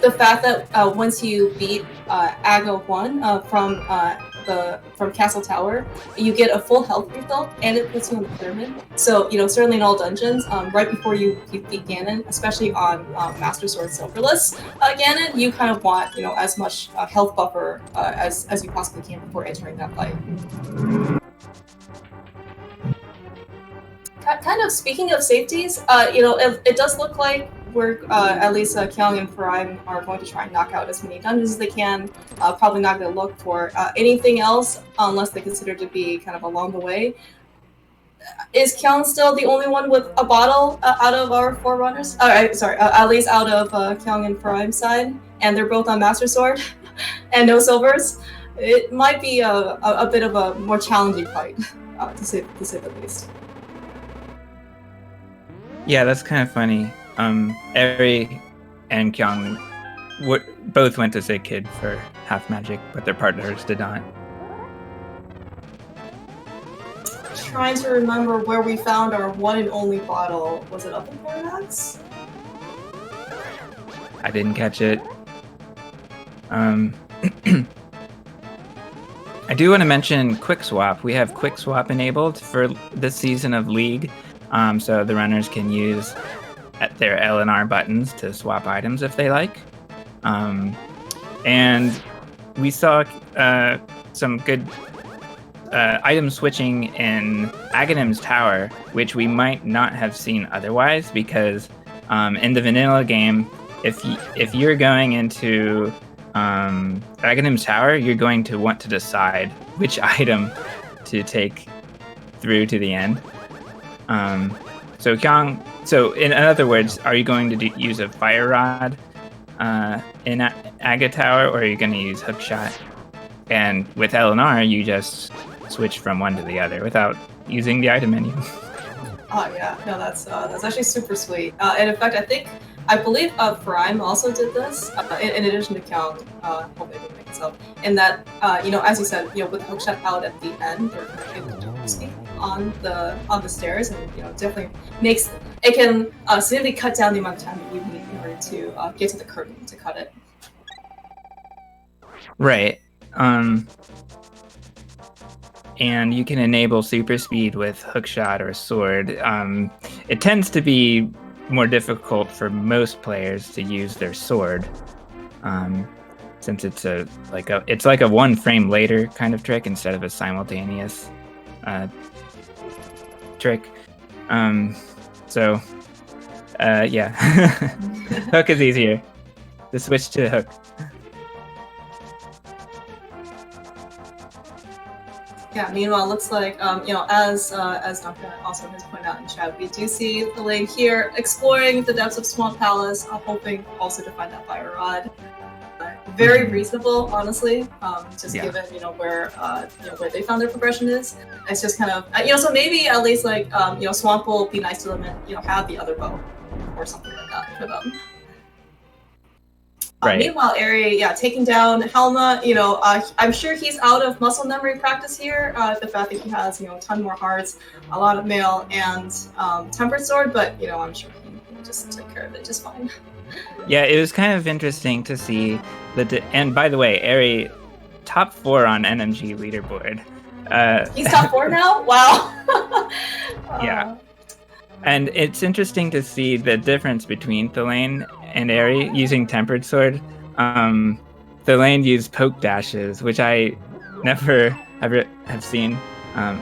the fact that once you beat Aga 1 from Castle Tower, you get a full health refill, and it puts you on the pyramid. So certainly in all dungeons, right before you beat Ganon, especially on Master Sword Silverless Ganon, you kind of want as much health buffer as you possibly can before entering that fight. Kind of speaking of safeties, it does look like we're at least Kyong and Furaime are going to try and knock out as many dungeons as they can. Probably not going to look for anything else unless they consider it to be kind of along the way. Is Kyong still the only one with a bottle out of our four runners? At least out of Kyong and Furaime's side, and they're both on Master Sword and no silvers. It might be a bit of a more challenging fight, to say the least. Yeah, that's kind of funny. Eri and Kyong both went to Sick Kid for half magic, but their partners did not. Trying to remember where we found our one and only bottle. Was it up in Paradox? I didn't catch it. I do want to mention Quick Swap. We have Quick Swap enabled for this season of League. So the runners can use their L and R buttons to swap items if they like. And we saw some good item switching in Aghanim's Tower, which we might not have seen otherwise, because in the vanilla game, if you're going into Aghanim's Tower, you're going to want to decide which item to take through to the end. So Kyong, in other words, are you going to use a fire rod in Aga Tower, or are you going to use hookshot? And with LNR, you just switch from one to the other without using the item menu. Oh yeah, no, that's actually super sweet. And in fact, I believe Furaime also did this in addition to Kyong. Hopefully I didn't make this up. In that, as you said, with the hookshot out at the end, they're able to escape on the stairs, and definitely can significantly cut down the amount of time that you need in order to get to the curtain to cut it. Right. And you can enable super speed with hookshot or sword. It tends to be more difficult for most players to use their sword, since it's like a one frame later kind of trick instead of a simultaneous trick. Yeah, hook is easier. To switch to hook. Yeah, meanwhile, it looks like, as Duncan also has pointed out in chat, we do see thalane here exploring the depths of Swamp Palace, hoping also to find that fire rod. very reasonable, honestly. Just Yeah. given where they found their progression is. It's just kind of so maybe at least like Swamp will be nice to them and have the other bow or something like that for them. Right. Meanwhile, Eri, taking down Helma. I'm sure he's out of muscle memory practice here. The fact that he has a ton more hearts, a lot of mail, and tempered sword, but I'm sure he just took care of it just fine. Yeah, it was kind of interesting to see and by the way, Eri, top 4 on NMG leaderboard. He's top 4 now? Wow. Yeah. And it's interesting to see the difference between Thalane and Eri using tempered sword. Thalane used poke dashes, which I never have seen,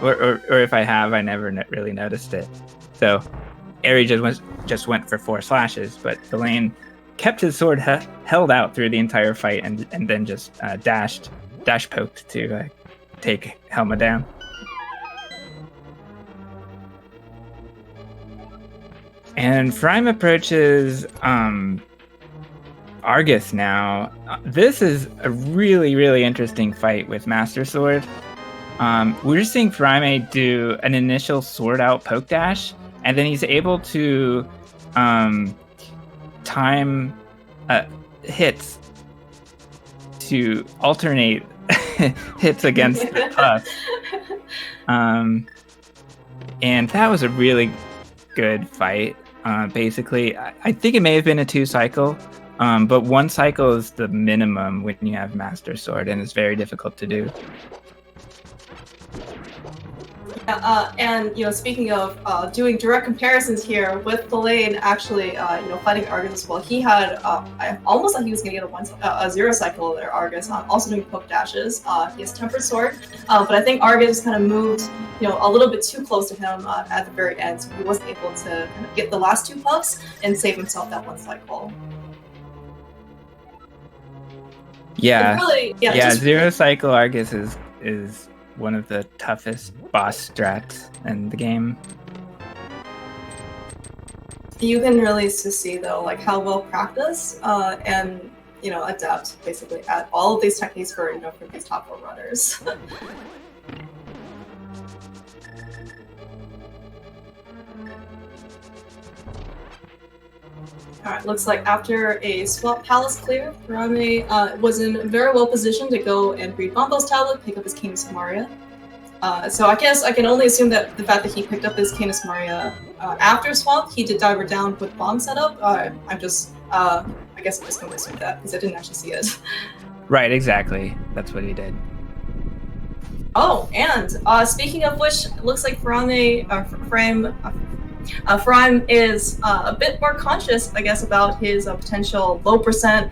or if I have, I never really noticed it. So Eri just went for 4 slashes, but Thalane kept his sword held out through the entire fight and then just dash poked to take Helma down. And Furaime approaches Argus now. This is a really, really interesting fight with Master Sword. We're seeing Furaime do an initial sword out poke dash, and then he's able to time hits to alternate hits against the puff. And that was a really good fight. Basically, I think it may have been a 2 cycle, but 1 cycle is the minimum when you have Master Sword, and it's very difficult to do. And speaking of doing direct comparisons here with Thalane actually fighting Argus as well, he had I almost thought he was gonna get a 0 cycle there. Argus also doing poke dashes. He has tempered sword, but I think Argus kind of moved a little bit too close to him at the very end, so he wasn't able to kind of get the last 2 puffs and save himself that 1 cycle. Yeah, really, 0 cycle Argus is one of the toughest boss strats in the game. You can really just see though, like how well practiced and adept basically at all of these techniques for these top 4 runners. Alright, looks like after a Swamp Palace clear, Furaime was in very well positioned to go and read Bombo's tablet, pick up his Canis Maria. So I guess I can only assume that the fact that he picked up his Canis Maria after Swamp, he did diver down with bomb setup. I guess I'm just going to assume that because I didn't actually see it. Right, exactly. That's what he did. Oh, and speaking of which, it looks like Furaime is a bit more conscious, I guess, about his potential low percent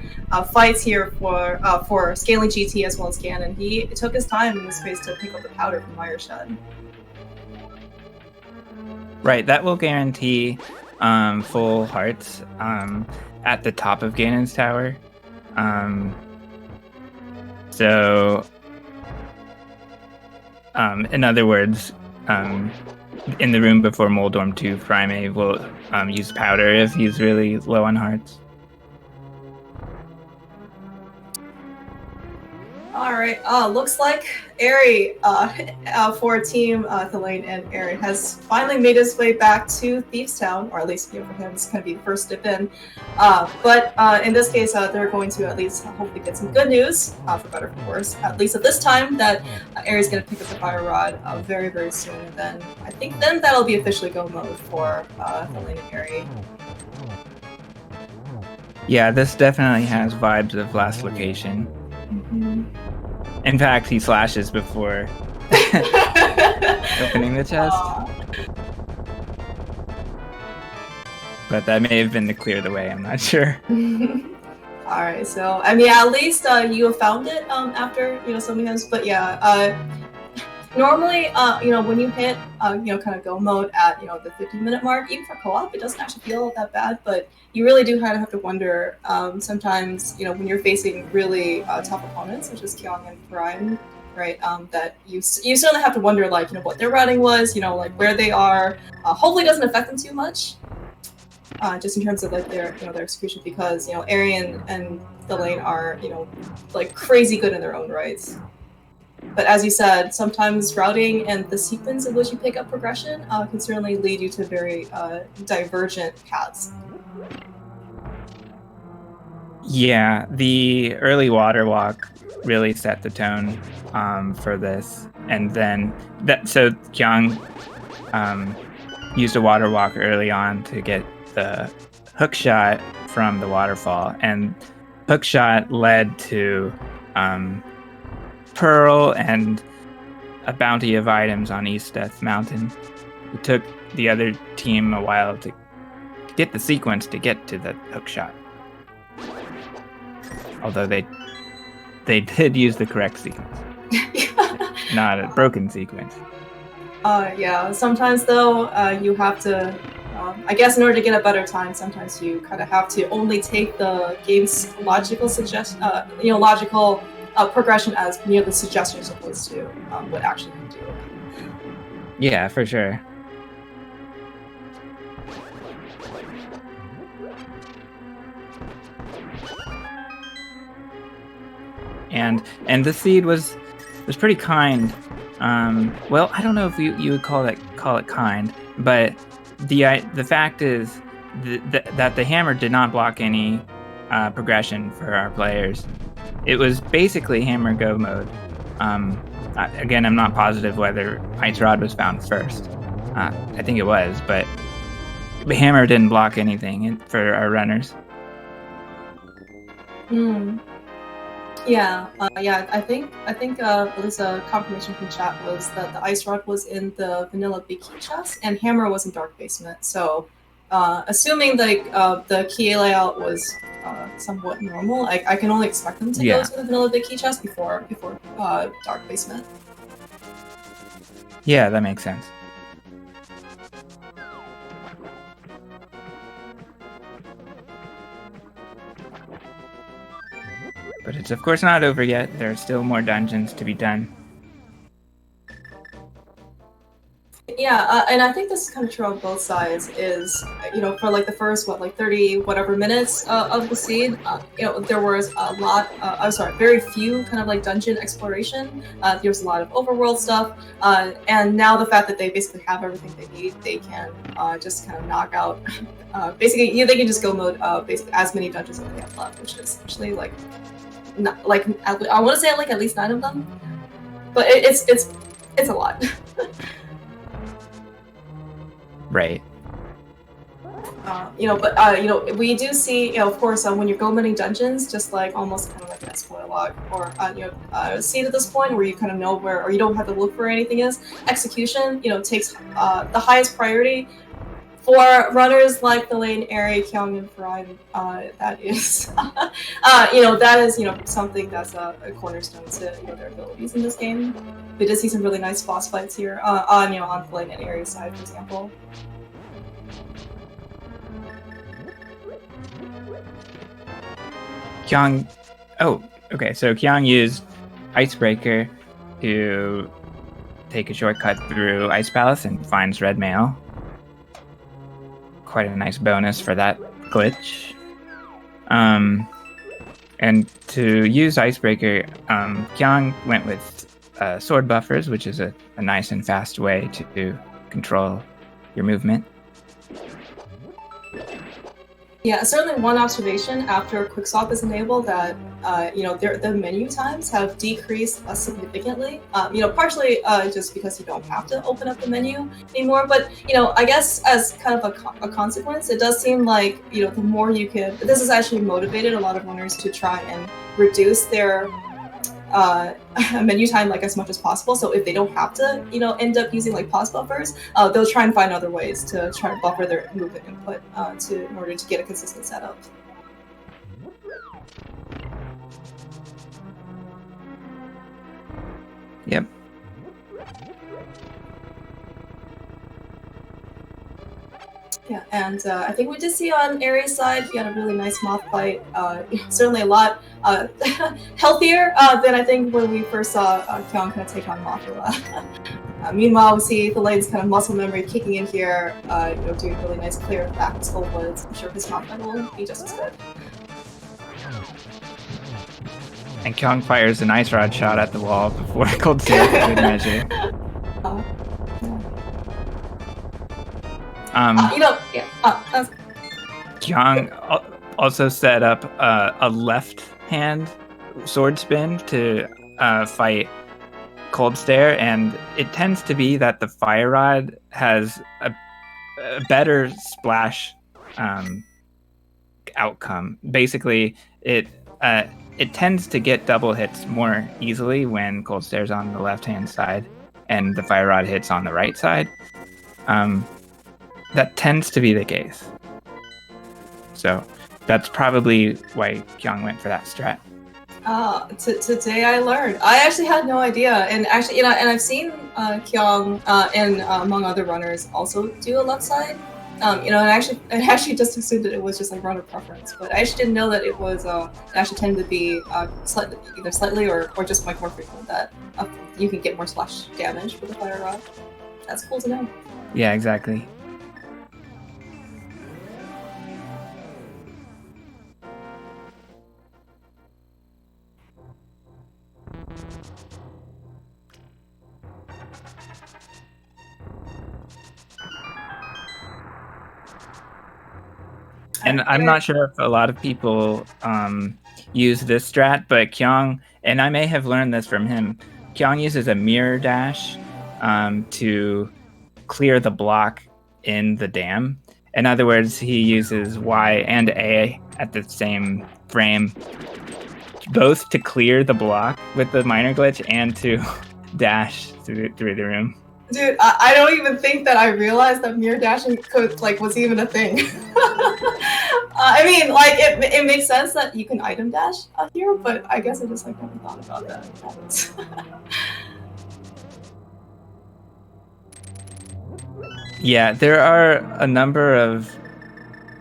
fights here for scaling GT as well as Ganon. He took his time in this phase to pick up the powder from Wireshed. Right, that will guarantee full hearts at the top of Ganon's tower. In other words, in the room before Moldorm 2, Furaime will use powder if he's really low on hearts. Alright, looks like Eri for Team Thalane and Eri has finally made his way back to Thieves Town, or at least for him it's going to be the first dip in. But in this case, they're going to at least hopefully get some good news, for better or for worse, at least at this time, that Eri's going to pick up the Fire Rod very, very soon. And then I think then that'll be officially go mode for Thalane and Eri. Yeah, this definitely has vibes of Last Location. Mm-hmm. In fact, he slashes before opening the chest. But that may have been to clear the way, I'm not sure. Alright, so, I mean, at least you have found it after, so many times. But yeah, normally, when you hit, kind of go mode at, the 50-minute mark, even for co-op, it doesn't actually feel that bad, but you really do kind of have to wonder, sometimes, when you're facing really tough opponents, such as Kyong and Furaime, right, that you certainly have to wonder, like, what their routing was, like, where they are. Hopefully it doesn't affect them too much. just in terms of like their their execution, because Eri and thalane are like crazy good in their own rights. But as you said, sometimes routing and the sequence in which you pick up progression can certainly lead you to very divergent paths. Yeah, the early water walk really set the tone for this, and then so Kyong used a water walk early on to get the hook shot from the waterfall, and hook shot led to Pearl and a bounty of items on East Death Mountain. It took the other team a while to get the sequence to get to the hook shot. Although they did use the correct sequence. Not a broken sequence. Yeah, sometimes though, you have to, I guess in order to get a better time, sometimes you kind of have to only take the game's logical logical progression as the suggestion as opposed to what actually you do. Yeah, for sure. And the seed was pretty kind. Well, I don't know if you would call it kind, but the fact is that the hammer did not block any progression for our players. It was basically hammer go mode. Again, I'm not positive whether Ice Rod was found first. I think it was, but the hammer didn't block anything for our runners. Yeah, I think at least a confirmation from chat was that the Ice Rod was in the vanilla big key chest and hammer was in dark basement. So, assuming like the key layout was somewhat normal, I can only expect them to go to the vanilla big key chest before dark basement. Yeah, that makes sense. But it's of course not over yet. There are still more dungeons to be done. Yeah, and I think this is kind of true on both sides. Is for like the first 30 whatever minutes of the seed, there was a lot. Very few kind of like dungeon exploration. There was a lot of overworld stuff, and now the fact that they basically have everything they need, they can just kind of knock out. Basically, they can just go mode basically as many dungeons as they have left, which is actually like, not, like I want to say like at least 9 of them, but it's a lot. Right. We do see, of course, when you're go many dungeons, just like almost kind of like a spoiler log or seed at this point where you kind of know where, or you don't have to look for anything is. Execution, takes the highest priority for runners like thalane, Eri, Kyong, and Furaime. That is, that is something that's a cornerstone to their abilities in this game. We did see some really nice boss fights here on thalane and Eri's side, for example. Kyong, okay, so Kyong used Icebreaker to take a shortcut through Ice Palace and finds red mail. Quite a nice bonus for that glitch. And to use Icebreaker, Kyong went with sword buffers, which is a nice and fast way to control your movement. Yeah, certainly one observation after Quick Swap is enabled that the menu times have decreased significantly. Partially just because you don't have to open up the menu anymore, but I guess as kind of a consequence, it does seem like the more you can. This has actually motivated a lot of runners to try and reduce their menu time like as much as possible. So if they don't have to end up using like pause buffers, they'll try and find other ways to try and buffer their movement input in order to get a consistent setup. Yep. Yeah, and I think we did see on Eri's side, he had a really nice moth fight. Certainly a lot healthier than I think when we first saw Kyong kind of take on Mothula. Meanwhile, we see Thalane's kind of muscle memory kicking in here, doing really nice clear back to Skull Blades. I'm sure his top fight will be just as good. And Kyong fires an Ice Rod shot at the wall before Cold Stare for good measure. Kyong also set up a left hand sword spin to fight Cold Stare, and it tends to be that the Fire Rod has a better splash outcome. Basically, it tends to get double hits more easily when Cold Stare's on the left-hand side and the Fire Rod hits on the right side. That tends to be the case. So that's probably why Kyong went for that strat. Today I learned. I actually had no idea, and actually, and I've seen Kyong and among other runners also do a left side. And I actually just assumed that it was just like runner preference, but I actually didn't know that it was it actually tended to be slightly or just like more frequent that you can get more splash damage with the Fire Rod. That's cool to know. Yeah, exactly. And I'm not sure if a lot of people use this strat, but Kyong, and I may have learned this from him, Kyong uses a mirror dash to clear the block in the dam. In other words, he uses Y and A at the same frame, both to clear the block with the minor glitch and to dash through the room. Dude, I don't even think that I realized that mirror dashing was even a thing. I mean, it makes sense that you can item dash out here, but I guess I just never thought about that. Yeah, there are a number of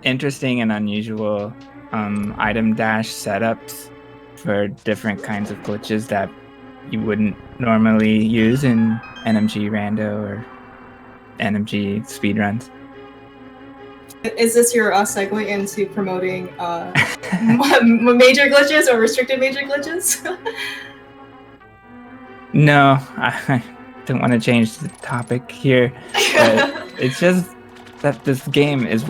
interesting and unusual item dash setups for different kinds of glitches that you wouldn't normally use in NMG rando or NMG speedruns. Is this your segue into promoting major glitches or restricted major glitches? No, I don't want to change the topic here. But it's just that this game is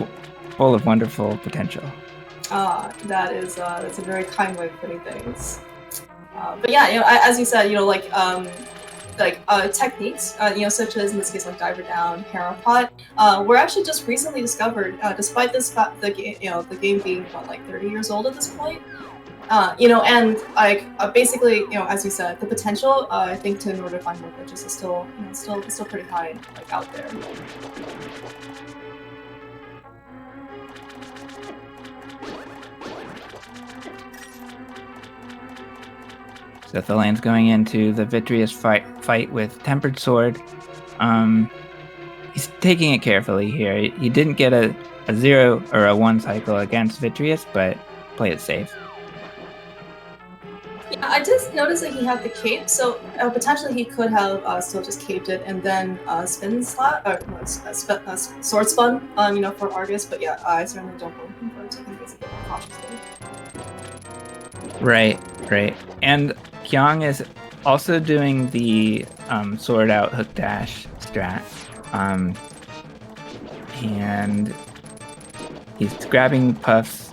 full of wonderful potential. That's a very kind way of putting things. But yeah, as you said, techniques, such as in this case like Diver Down, Hero Pot, were actually just recently discovered, despite the game being 30 years old at this point. Basically, as you said, the potential, I think, in order to find more glitches is still pretty high, out there. So Thalane's going into the Vitreous fight with Tempered Sword. He's taking it carefully here. He didn't get a 0 or a 1 cycle against Vitreous, but play it safe. Yeah, I just noticed that he had the cape, so potentially he could have still just caped it and then spin slot or sword spun, for Argus. But yeah, I certainly don't blame him for taking things a bit more cautiously. Right. And Kyong is also doing the sword out hook dash strat. And he's grabbing puffs.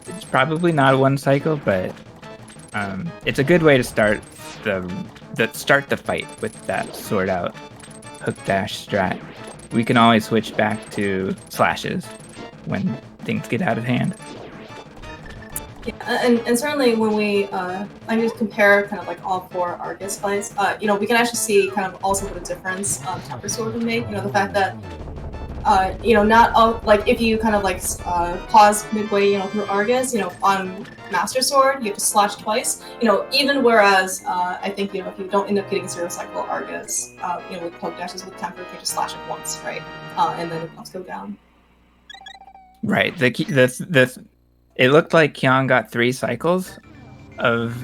It's probably not a 1 cycle, but it's a good way to start the fight with that sword out hook dash strat. We can always switch back to slashes when things get out of hand. Yeah, and certainly when we just compare kind of all 4 Argus fights, we can actually see kind of also what a difference Tempered Sword would make. The fact that not all, if you kind of pause midway, through Argus, on Master Sword, you have to slash twice. Even whereas I think if you don't end up getting 0 cycle Argus, with poke dashes with Temper, you just slash it once, right? And then the puffs go down. Right. It looked like Kyong got 3 cycles of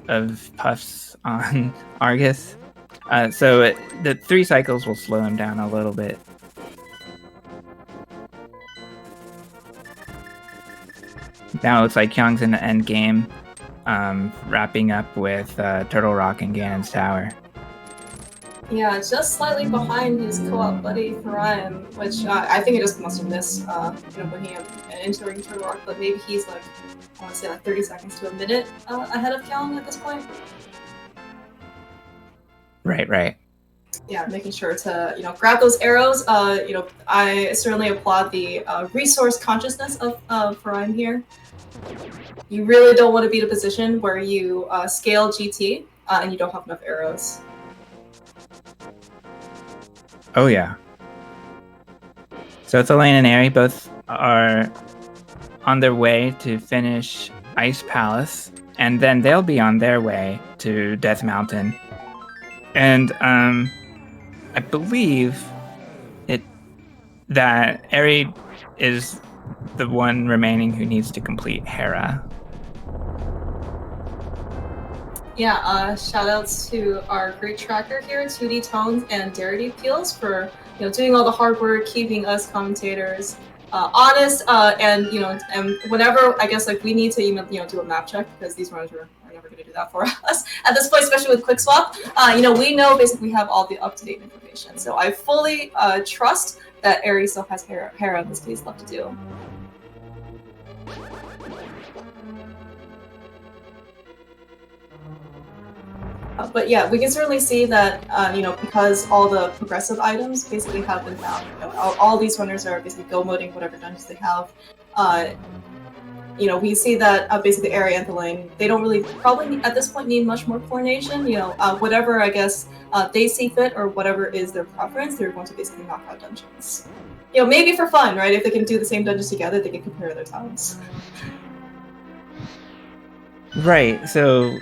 of puffs on Argus. So the 3 cycles will slow him down a little bit. Now it looks like Kyong's in the end game, wrapping up with Turtle Rock and Ganon's Tower. Yeah, just slightly behind his co-op buddy Furaime, which I think it just must have missed, when he entering Turtle Rock, but maybe he's like, I want to say like 30 seconds to a minute ahead of Kyong at this point. Right. Yeah, making sure to grab those arrows. I certainly applaud the resource consciousness of Furaime here. You really don't want to be in a position where you scale GT and you don't have enough arrows. Oh yeah. So thalane and Eri both are on their way to finish Ice Palace, and then they'll be on their way to Death Mountain. And I believe that Eri is the one remaining who needs to complete Hera. Yeah, shout outs to our great tracker here, 2D Tones and Darity Peels, for doing all the hard work, keeping us commentators honest, and whenever I guess we need to even do a map check, because these runners are never going to do that for us at this point, especially with Quick Swap. We know basically we have all the up-to-date information, so I fully trust that Eri still has Hera in this case left to do. But yeah, we can certainly see that, because all the progressive items basically have been found, all these runners are basically go-moding whatever dungeons they have. We see that basically Eri and thalane, they don't really probably at this point need much more coordination. Whatever I guess they see fit or whatever is their preference, they're going to basically knock out dungeons. Maybe for fun, right? If they can do the same dungeons together, they can compare their times. Right, so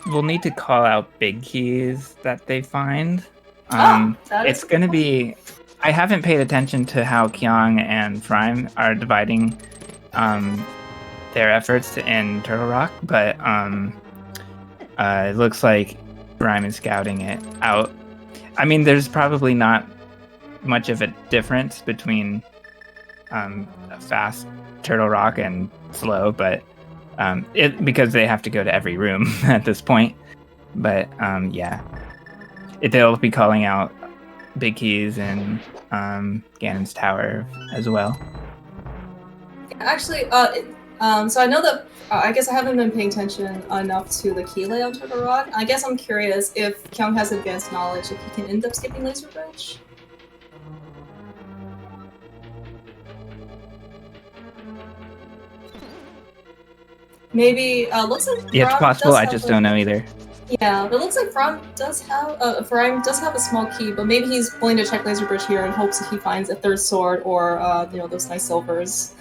we'll need to call out big keys that they find. It's going to be... I haven't paid attention to how Kyong and Furaime are dividing their efforts in Turtle Rock, but it looks like Furaime is scouting it out. I mean, there's probably not much of a difference between a fast Turtle Rock and slow, but because they have to go to every room at this point. But they'll be calling out big keys and Ganon's Tower as well. Actually, so I know that I guess I haven't been paying attention enough to the key layout of Turtle Rock. I guess I'm curious if Kyong has advanced knowledge if he can end up skipping Laser Bridge. Maybe looks like yeah, it's possible. I just don't know either. Yeah, but it looks like Furaime does have a small key, but maybe he's willing to check Laser Bridge here in hopes that he finds a third sword or those nice silvers.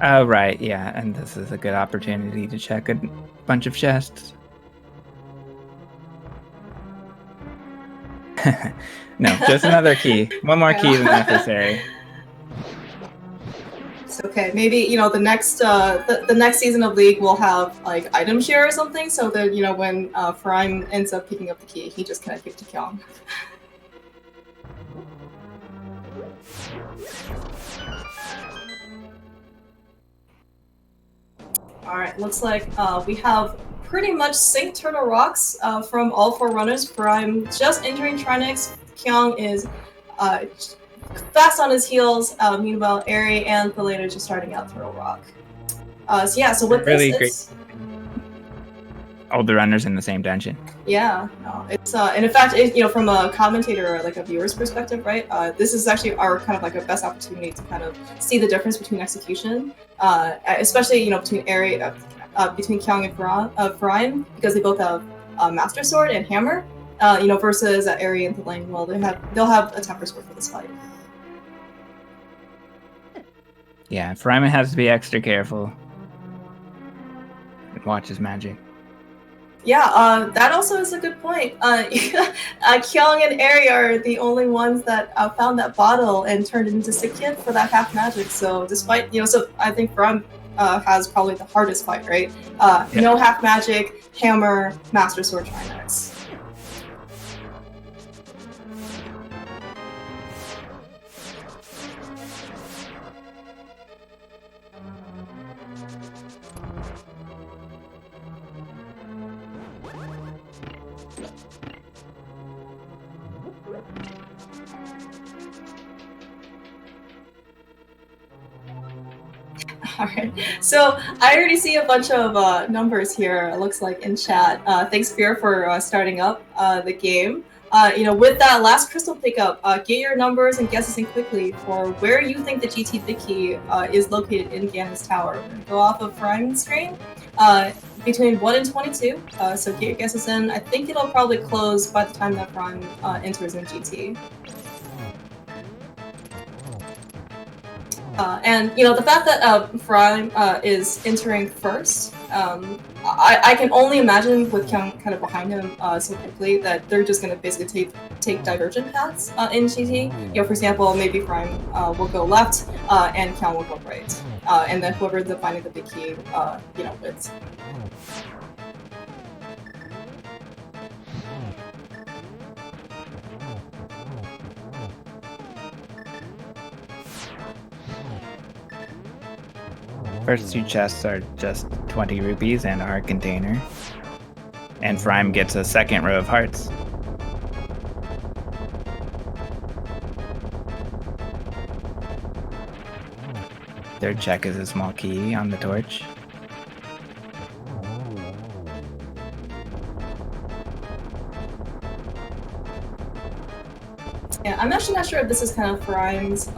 Oh right, yeah, and this is a good opportunity to check a bunch of chests. No, just another key. One more key than necessary. It's okay. Maybe the next season of League will have like item share or something, so that when Furaime ends up picking up the key, he just kind of gives it to Kyong. All right, looks like we have pretty much synced Turtle Rocks from all 4 runners. Furaime just entering Trinix. Kyong is fast on his heels. Meanwhile, Eri and thalane are just starting out Turtle Rock. So with really this, great. All the runners in the same dungeon. Yeah, no, it's and in fact, from a commentator or like a viewer's perspective, right? This is actually our kind of like a best opportunity to kind of see the difference between execution, especially between Eri, between Kyong and Furaime, because they both have Master Sword and Hammer. Versus Eri and thalane. Well, they'll have a Temper Sword for this fight. Yeah, Furaime has to be extra careful and watch his magic. Yeah, that also is a good point. Kyong and Eri are the only ones that found that bottle and turned it into Sikit for that half magic. So despite, so I think Furaime has probably the hardest fight, right? No half magic, Hammer, Master Sword, Trinex. All right, so I already see a bunch of numbers here, it looks like, in chat. Thanks, Fear, for starting up the game. With that last crystal pickup, get your numbers and guesses in quickly for where you think the GT Big Key is located in Ganon's Tower. We're gonna go off of Furaime's screen. Between 1 and 22, so get your guesses in. I think it'll probably close by the time that Furaime enters in GT. And the fact that Furaime is entering first, I can only imagine with Kyong kind of behind him so quickly that they're just going to basically take divergent paths in GT. For example, maybe Furaime will go left and Kyong will go right, and then whoever ends up finding the big key, wins. First two chests are just 20 rupees and our container. And Furaime gets a second row of hearts. Third check is a small key on the torch. Yeah, I'm actually not sure if this is kind of Furaime's,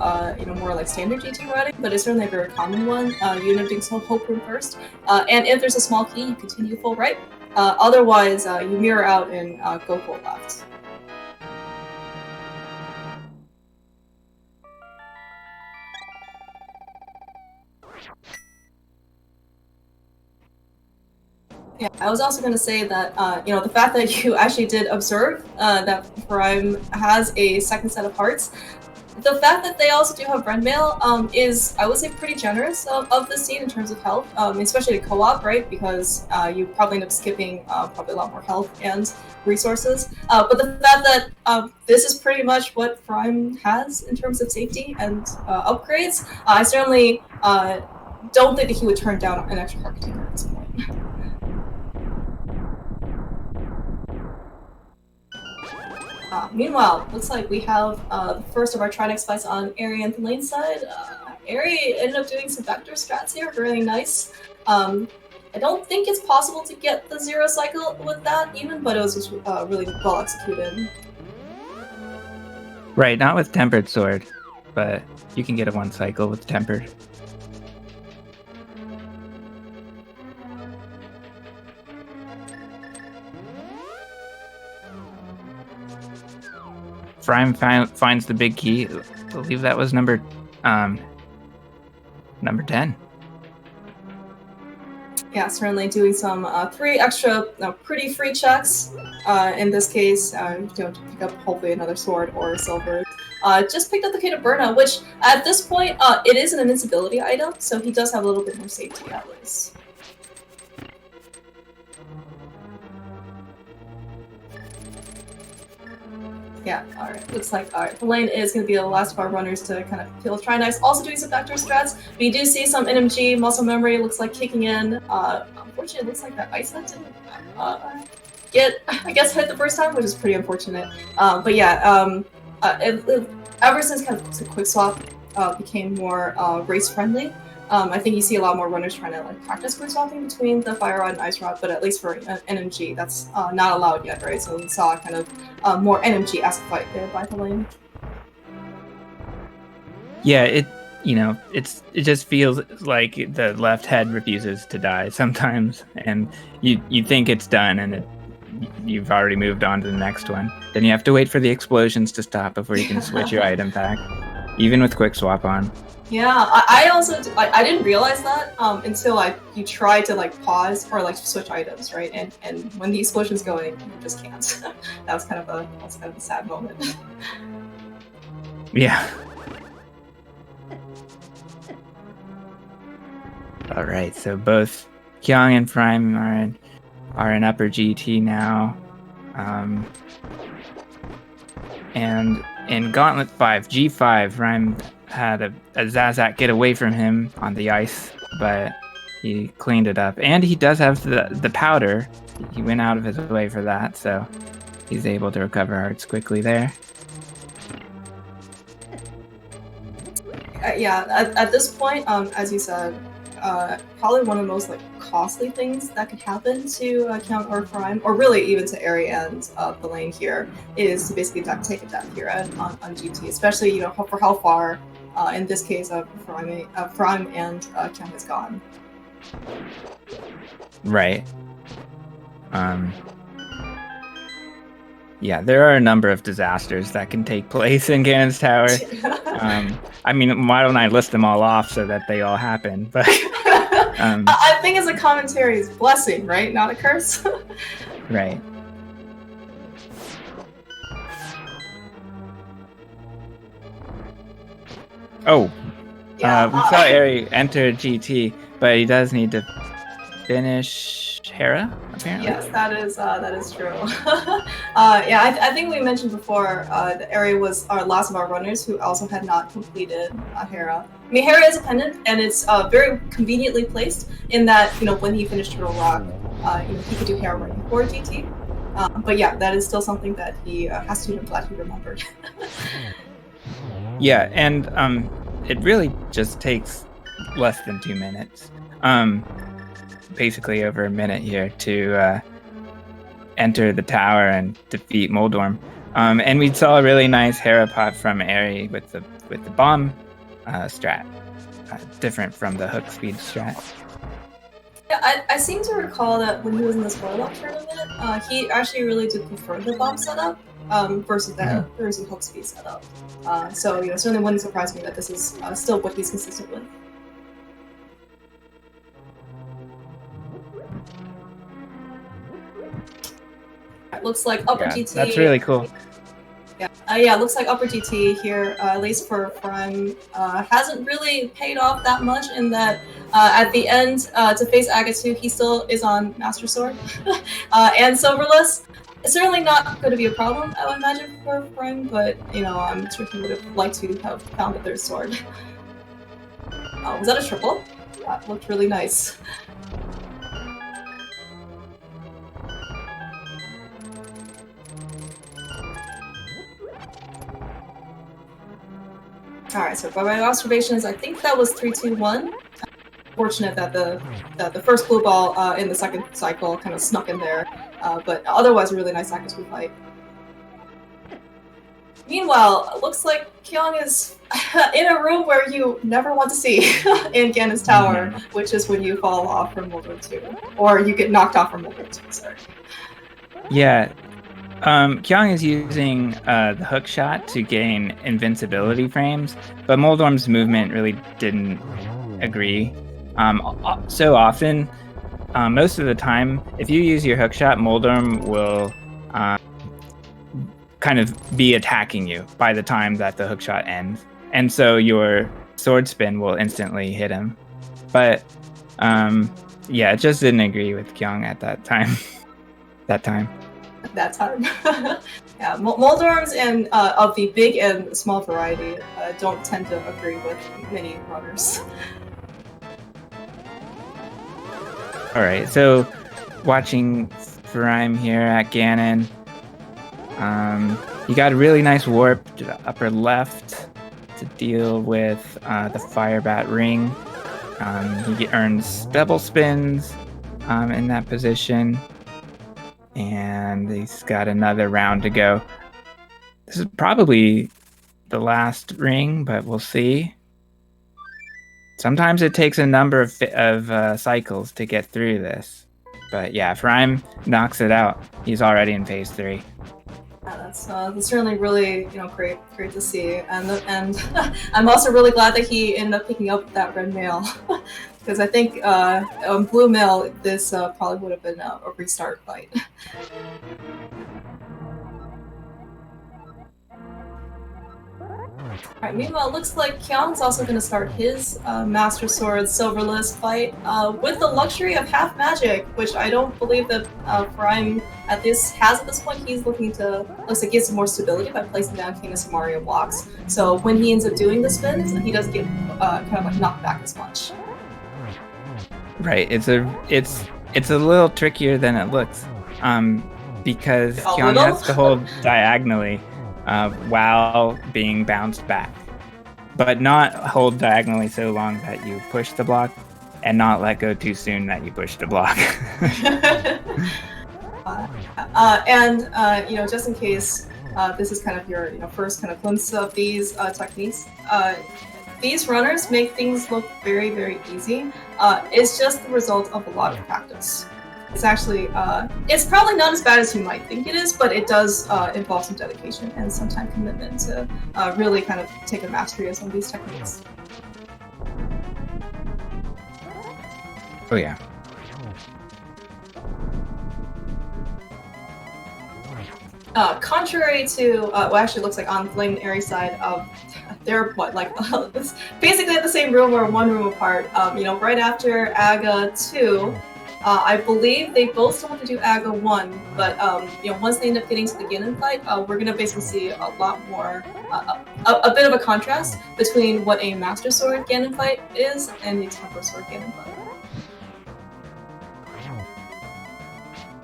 more like standard GT routing, but it's certainly a very common one. You end up doing Hope Room first, and if there's a small key, you continue full right. Otherwise, you mirror out and go full left. Yeah, I was also going to say that, the fact that you actually did observe that Furaime has a second set of hearts, the fact that they also do have friend mail is, I would say, pretty generous of the scene in terms of health, especially to co-op, right? Because you probably end up skipping probably a lot more health and resources. But the fact that this is pretty much what Furaime has in terms of safety and upgrades, I certainly don't think that he would turn down an extra heart container at this point. Meanwhile, looks like we have the first of our Trinex fights on Eri and Thalane side. Eri ended up doing some vector strats here, really nice. I don't think it's possible to get the 0 cycle with that even, but it was just really well executed. Right, not with Tempered Sword, but you can get a 1 cycle with Tempered. Furaime finds the big key. I believe that was number 10. Yeah, certainly doing some 3 extra pretty free checks. In this case, to pick up hopefully another sword or silver. Just picked up the Key to Burnout, which at this point it is an invincibility item, so he does have a little bit more safety at least. Yeah, alright. Looks like, Thalane is going to be the last of our runners to kind of kill Trinex. Also doing some vector strats. We do see some NMG muscle memory, looks like kicking in. Unfortunately, it looks like that ice net didn't get, I guess, hit the first time, which is pretty unfortunate. But yeah, ever since kind of Quick Swap became more race-friendly, I think you see a lot more runners trying to practice quick swapping between the Fire Rod and Ice Rod, but at least for NMG, that's not allowed yet, right? So we saw kind of more NMG-esque fight there by Thalane. Yeah, it just feels like the left head refuses to die sometimes, and you think it's done, and you've already moved on to the next one. Then you have to wait for the explosions to stop before you can switch your item pack, even with quick swap on. Yeah, I also I didn't realize that until you try to pause or switch items, right? And when the explosion's going, you just can't. That was kind of a sad moment. Yeah. All right, so both Kyong and Furaime are in upper GT now. And in Gauntlet 5, G5, Rhyme had a Zazak get away from him on the ice, but he cleaned it up. And he does have the powder. He went out of his way for that, so he's able to recover hearts quickly there. Yeah, at this point, as you said, probably one of the most costly things that could happen to Kyong or Furaime, or really even to Eri and thalane here, is to basically take a death here on GT, especially for how far, in this case, Furaime and Kyong has gone. Right. Yeah, there are a number of disasters that can take place in Ganon's Tower. I mean, why don't I list them all off so that they all happen? But I think it's a commentary's blessing, right? Not a curse. Right. Oh, yeah, we saw Eri enter GT, but he does need to finish Hera, apparently. Yes, that is true. Yeah, I think we mentioned before that Eri was our last of our runners who also had not completed Hera. I mean, Hera is a pendant, and it's very conveniently placed in that when he finished Turtle Rock, he could do Hera right before GT. But yeah, that is still something that he has to. I'm glad he remembered. Yeah, and it really just takes less than 2 minutes. Basically over a minute here to enter the tower and defeat Moldorm. And we saw a really nice Hera pot from Eri with the bomb strat, different from the hook speed strat. Yeah, I seem to recall that when he was in the Spoiler tournament, he actually really did prefer the bomb setup versus the hook speed setup. So certainly wouldn't surprise me that this is still what he's consistent with. It looks like upper GT. That's really cool. Yeah, it looks like upper GT here, at least for Furaime, hasn't really paid off that much in that at the end, to face Agatu, he still is on Master Sword and Silverless. It's certainly not going to be a problem, I would imagine, for Furaime, but I'm sure he would have liked to have found a third sword. Was that a triple? That looked really nice. Alright, so by my observations, I think that was 3-2-1. Fortunate that the first blue ball in the second cycle kind of snuck in there, but otherwise a really nice Agatu fight. Meanwhile, it looks like Kyong is in a room where you never want to see in Ganon's Tower, which is when you fall off from Moldorm 2. Or you get knocked off from Moldorm 2, sorry. Yeah. Kyong is using the hook shot to gain invincibility frames, but Moldorm's movement really didn't agree. So often, most of the time, if you use your hook shot, Moldorm will kind of be attacking you by the time that the hook shot ends. And so your sword spin will instantly hit him. But yeah, it just didn't agree with Kyong at that time. That time. Yeah, Moldorms and of the big and small variety don't tend to agree with many runners. Alright, so watching Furaime here at Ganon. You got a really nice warp to the upper left to deal with the Firebat Ring. He earns double spins in that position. And he's got another round to go. This is probably the last ring, but we'll see. Sometimes it takes a number of cycles to get through this. But yeah, Furaime knocks it out. He's already in phase 3. Yeah, that's certainly really great to see, and I'm also really glad that he ended up picking up that red mail, because I think on blue mail this probably would have been a restart fight. Alright, meanwhile, it looks like Kyong's also going to start his Master Sword Silverless fight with the luxury of half magic, which I don't believe that Furaime has at this point. He's looking to, looks like, get some more stability by placing down King of Samaria blocks. So when he ends up doing the spins, he doesn't get kind of like knocked back as much. Right. It's a little trickier than it looks, because Kyong has to hold diagonally while being bounced back, but not hold diagonally so long that you push the block, and not let go too soon that you push the block. You know, just in case this is kind of your first kind of glimpse of these techniques. These runners make things look very, very easy. It's just the result of a lot of practice. It's actually, it's probably not as bad as you might think it is, but it does involve some dedication and some time commitment to really kind of take a mastery of some of these techniques. Oh yeah. Contrary to, well, actually, it looks like on Thalane and Aries side, they're it's basically at the same room or one room apart. You know, right after AGA 2, I believe they both still have to do AGA 1, but you know, once they end up getting to the Ganon fight, we're gonna basically see a lot more, a bit of a contrast between what a Master Sword Ganon fight is and the Temper Sword Ganon fight.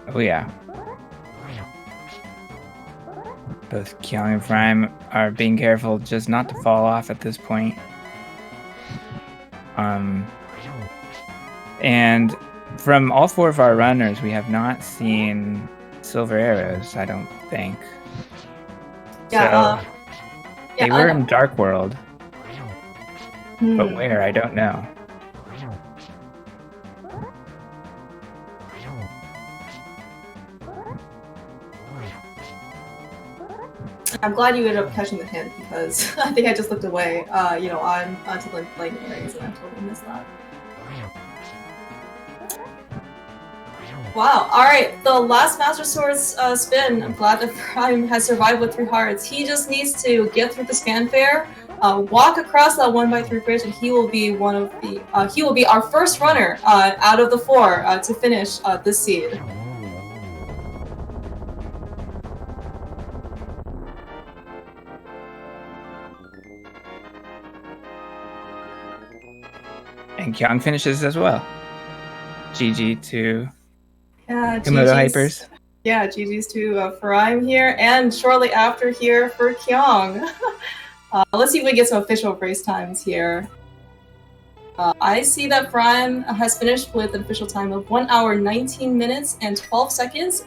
Oh yeah. Both Kyong and Furaime are being careful just not to fall off at this point. And from all four of our runners, we have not seen silver arrows, I don't think. Yeah, so they were in Dark World, but where, I don't know. I'm glad you ended up catching the hint, because I think I just looked away. You know, I'm totally playing Aries and I totally missed that. Wow, alright, the last Master Sword's spin. I'm glad that Furaime has survived with 3 hearts. He just needs to get through this fanfare, walk across that 1x3 bridge, and he will be one of the, he will be our first runner out of the 4 to finish this seed. And Kyong finishes as well. GG to GG's, Komodo Hypers. Yeah, GG's to Furaime here, and shortly after here for Kyong. Let's see if we get some official race times here. I see that Furaime has finished with an official time of 1 hour 19 minutes and 12 seconds.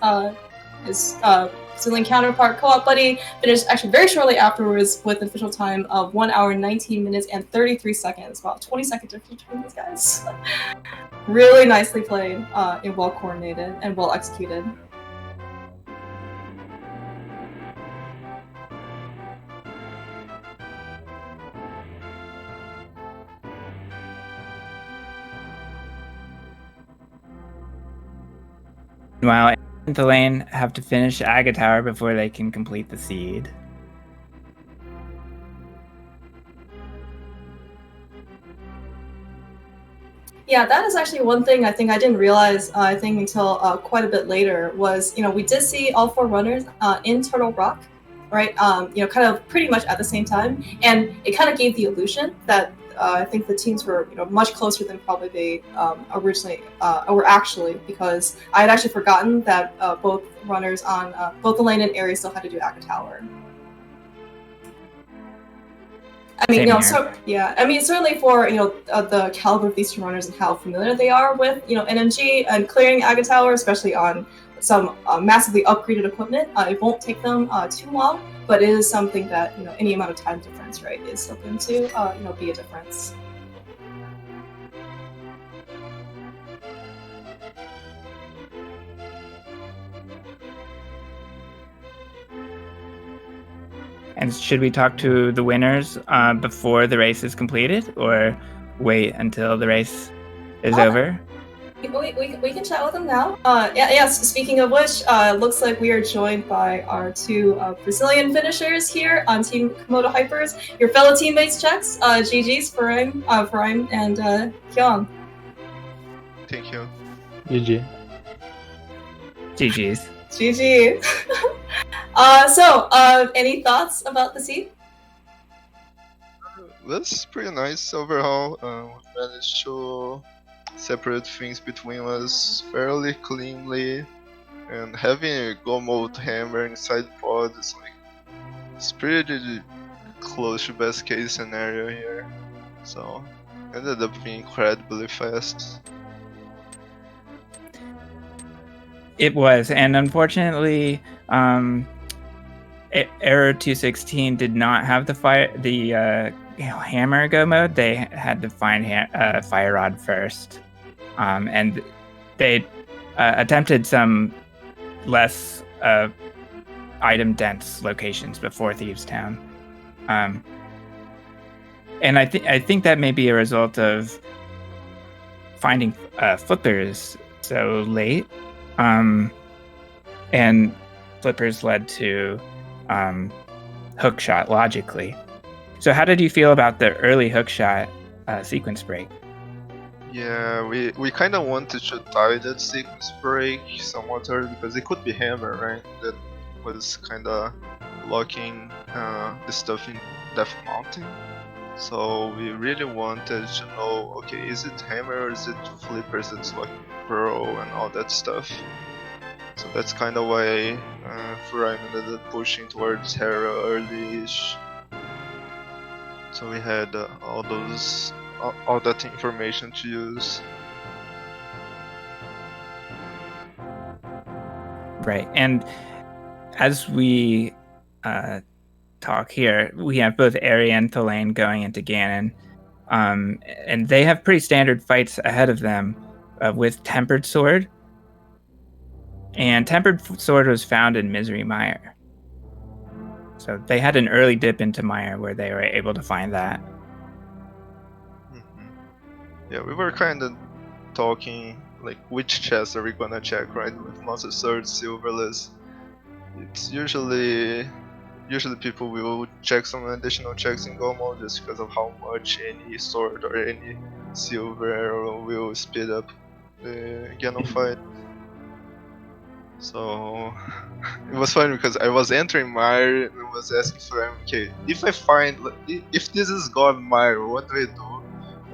His Brazilian counterpart, Co-op Buddy, finished actually very shortly afterwards with an official time of 1 hour 19 minutes and 33 seconds. Wow, 20 second difference between these guys. Really nicely played, and well coordinated and well executed. Meanwhile, Thalane have to finish AGA Tower before they can complete the seed. Yeah, that is actually one thing I think I didn't realize, I think until quite a bit later, was, you know, we did see all 4 runners in Turtle Rock, right? You know, kind of pretty much at the same time, and it kind of gave the illusion that I think the teams were, you know, much closer than probably they originally were actually, because I had actually forgotten that both runners on both Thalane and Aries still had to do AGA Tower. I mean, you know, so yeah, I mean, certainly for, you know, the caliber of these 2 runners and how familiar they are with, you know, NMG and clearing AGA Tower, especially on some massively upgraded equipment, it won't take them too long, but it is something that, you know, any amount of time difference, right, is still going to, you know, be a difference. And should we talk to the winners before the race is completed, or wait until the race is over? We can chat with them now. Yes, speaking of which, looks like we are joined by our two Brazilian finishers here on Team Komodo Hypers. Your fellow teammates checks, GG's, Furaime and Kyong. Thank you. GG. GG's. GG. Any thoughts about the seed? That's pretty nice overall. We managed to separate things between us fairly cleanly, and having a Komodo hammer inside pod is like it's pretty close to best case scenario here. So ended up being incredibly fast. It was, and unfortunately, Error 216 did not have the hammer go mode. They had to find fire rod first, and they attempted some less item dense locations before Thieves Town, and I think that may be a result of finding flippers so late. And flippers led to hook shot logically. So how did you feel about the early hook shot sequence break? Yeah, we kind of wanted to tie that sequence break somewhat early because it could be hammer, right? That was kind of locking the stuff in Death Mountain. So we really wanted to know, okay, is it hammer or is it flippers that's like pro and all that stuff? So that's kind of why Furaime ended up pushing towards Hera early-ish. So we had all that information to use. Right, and as we talk here, we have both Eri and Thalane going into Ganon, and they have pretty standard fights ahead of them with Tempered Sword. And Tempered Sword was found in Misery Mire. So they had an early dip into Mire where they were able to find that. Mm-hmm. Yeah, we were kind of talking, like, which chests are we gonna check, right? With Monster Sword, Silverless. It's usually people will check some additional checks in Gomo just because of how much any sword or any silver arrow will speed up the Ganon fight. So it was funny because I was entering Mire and I was asking for him, okay, if this is God Mire, what do I do?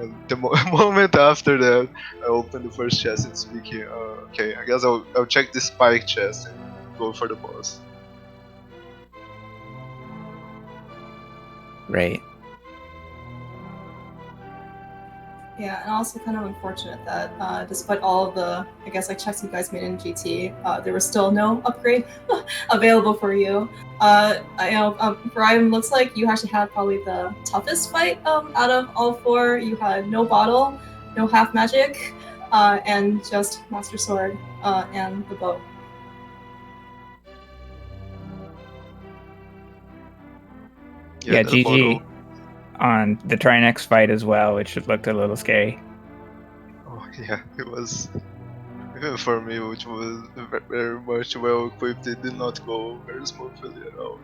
And the moment after that, I opened the first chest and speaking, okay, I guess I'll check the spike chest and go for the boss. Right. Yeah, and also kind of unfortunate that despite all of the, I guess, like checks you guys made in GT, there was still no upgrade available for you. Brian, looks like you actually had probably the toughest fight out of all four. You had no bottle, no half magic, and just Master Sword and the bow. Yeah, GG on the Trinex fight as well, which looked a little scary. Oh yeah, it was. Even for me, which was very much well equipped, it did not go very smoothly at all.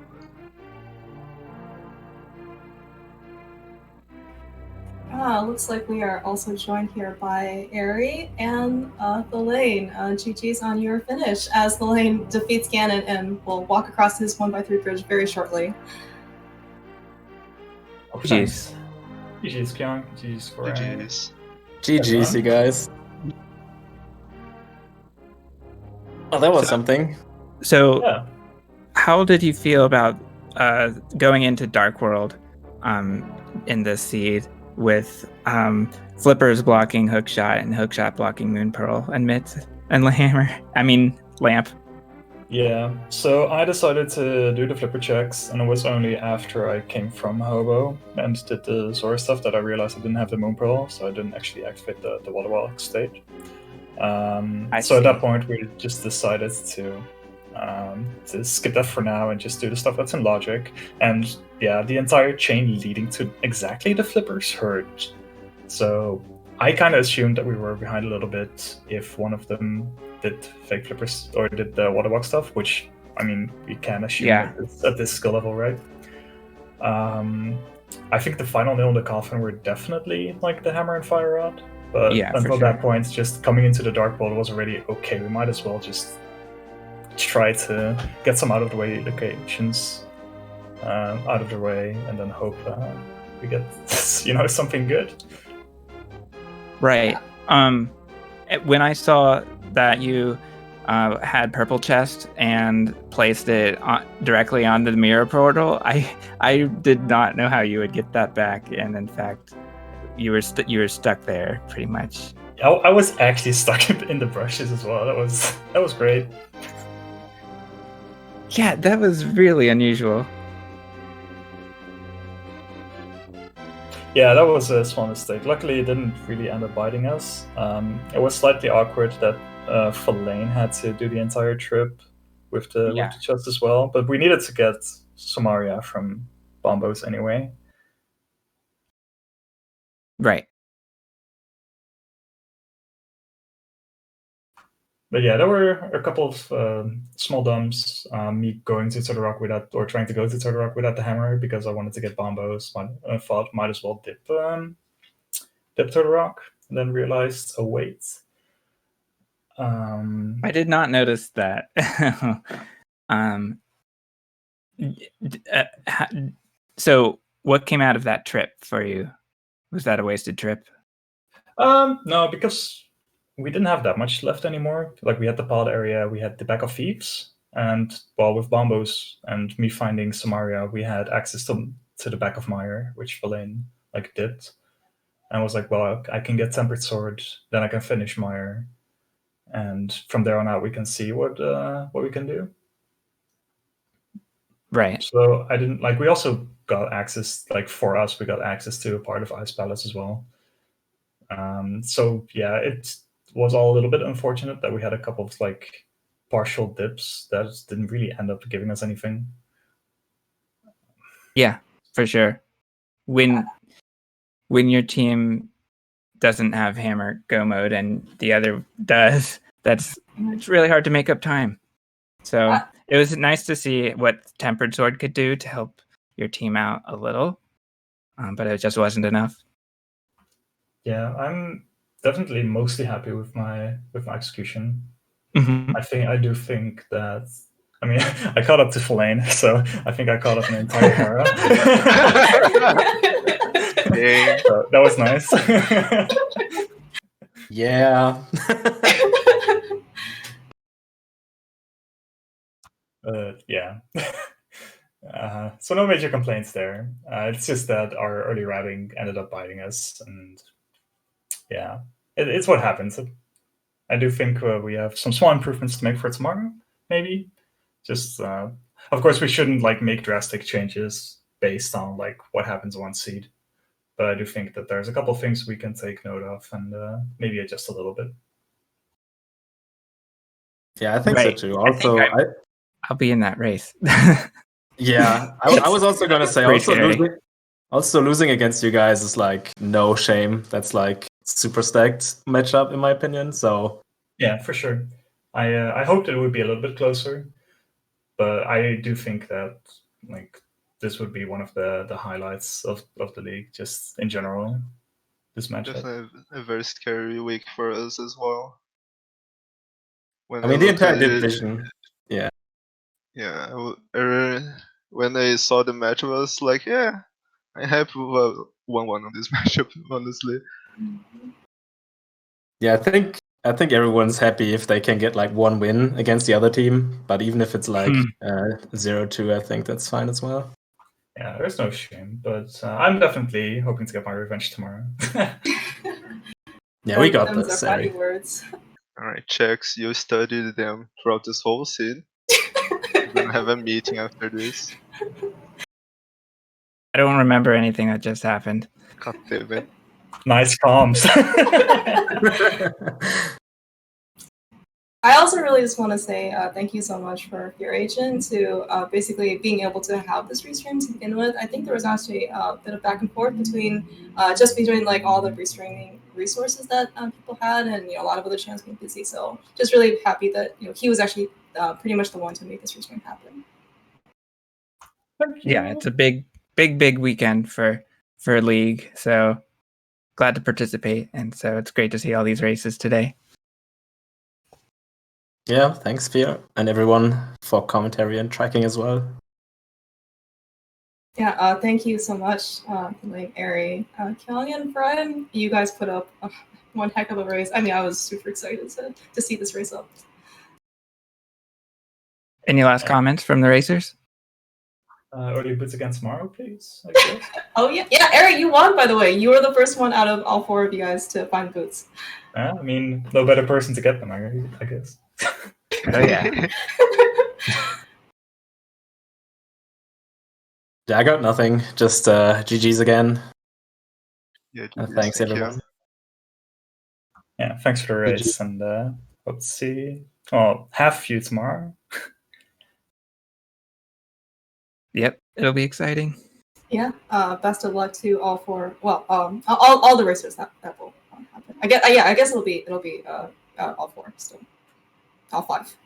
Looks like we are also joined here by Eri and Thalane. GG's on your finish as Thalane defeats Ganon and will walk across his 1x3 bridge very shortly. GG's. GG's Kyong, GG's Furaime. GG's, you guys. Oh, that was something. So, Yeah. How did you feel about going into Dark World in this seed with flippers blocking Hookshot and Hookshot blocking Moon Pearl and Mitt and Lamp? Yeah, so I decided to do the flipper checks, and it was only after I came from Hobo and did the Zora stuff that I realized I didn't have the Moon Pearl, so I didn't actually activate the Water Walk stage. So at that point, we just decided to skip that for now and just do the stuff that's in logic. And yeah, the entire chain leading to exactly the flippers hurt. So I kind of assumed that we were behind a little bit if one of them did fake flippers or did the water box stuff, which, I mean, we can assume Yeah. at this skill level, right? I think the final nail in the coffin were definitely like the hammer and fire rod, but Yeah, for until sure. that point, just coming into the dark world was already okay. We might as well just try to get some out of the way locations out of the way, and then hope we get something good. Right. When I saw that you had purple chest and placed it directly onto the mirror portal, I did not know how you would get that back, and in fact, you were stuck there pretty much. I was actually stuck in the brushes as well. That was great. Yeah, that was really unusual. Yeah, that was a small mistake. Luckily, it didn't really end up biting us. It was slightly awkward that Thalane had to do the entire trip with the chest as well, but we needed to get Samaria from Bombos anyway. Right. But yeah, there were a couple of small dumps. Me going to Turtle Rock without, or trying to go to Turtle Rock without the hammer because I wanted to get Bombos. I thought might as well dip Turtle Rock, and then realized, oh wait. I did not notice that. So what came out of that trip for you? Was that a wasted trip? No, because we didn't have that much left anymore. Like, we had the pod area, we had the back of Thieves, and well, with Bombos and me finding Samaria, we had access to the back of Mire, which Thalane did. And I was like, well, I can get Tempered Sword, then I can finish Mire, and from there on out we can see what we can do. Right. So I didn't we also got access, for us, we got access to a part of Ice Palace as well. So yeah, it was all a little bit unfortunate that we had a couple of partial dips that didn't really end up giving us anything. Yeah, for sure. When your team doesn't have hammer go mode and the other does, it's really hard to make up time. So it was nice to see what Tempered Sword could do to help your team out a little, but it just wasn't enough. Yeah, I'm definitely mostly happy with my execution. Mm-hmm. I do think that, I mean, I caught up to Thalane, so I think I caught up an entire era. So that was nice. Yeah. Yeah. So no major complaints there. It's just that our early routing ended up biting us, and yeah, it's what happens. I do think we have some small improvements to make for tomorrow, maybe. Just, of course, we shouldn't make drastic changes based on what happens one seed. But I do think that there's a couple of things we can take note of and maybe adjust a little bit. Yeah, I think so too. Also, I'll be in that race. Yeah, I was also going to say, also losing against you guys is no shame. That's super stacked matchup, in my opinion. So yeah, for sure. I hoped it would be a little bit closer, but I do think that this would be one of the highlights of the league, just in general. This matchup. Definitely a very scary week for us as well. I mean, the entire division. Yeah. Yeah. When I saw the match, I was like, yeah, I'm happy with 1-1 on this matchup, honestly. Yeah, I think everyone's happy if they can get one win against the other team, but even if it's 0-2, I think that's fine as well. Yeah, there's no shame, but I'm definitely hoping to get my revenge tomorrow. Yeah, we got this. Words. Alright, checks, you studied them throughout this whole seed. We're gonna have a meeting after this. I don't remember anything that just happened. God damn it. Nice comms. I also really just want to say thank you so much for your agent to basically being able to have this restream to begin with. I think there was actually a bit of back and forth between just between like all the restreaming resources that people had, and a lot of other channels being busy. So just really happy that he was actually pretty much the one to make this restream happen. Yeah, it's a big weekend for League. So glad to participate, and so it's great to see all these races today. Yeah, thanks, Fear, and everyone for commentary and tracking as well. Yeah, thank you so much, like Eri, Kyong, and Furaime. You guys put up one heck of a race. I mean, I was super excited to see this race up. Any last comments from the racers? Early boots against Mario, please. I guess. Oh yeah, Eri, you won, by the way. You were the first one out of all 4 of you guys to find boots. I mean, no better person to get them, I guess. Oh yeah. Yeah, I got nothing. Just GG's again. Yeah, Thanks, thank everyone. you. Yeah, thanks for the race, and let's see. Well, half of you tomorrow. Yep, it'll be exciting. Yeah, best of luck to all 4. Well, all the racers that will happen. I guess it'll be all 4 still, all 5.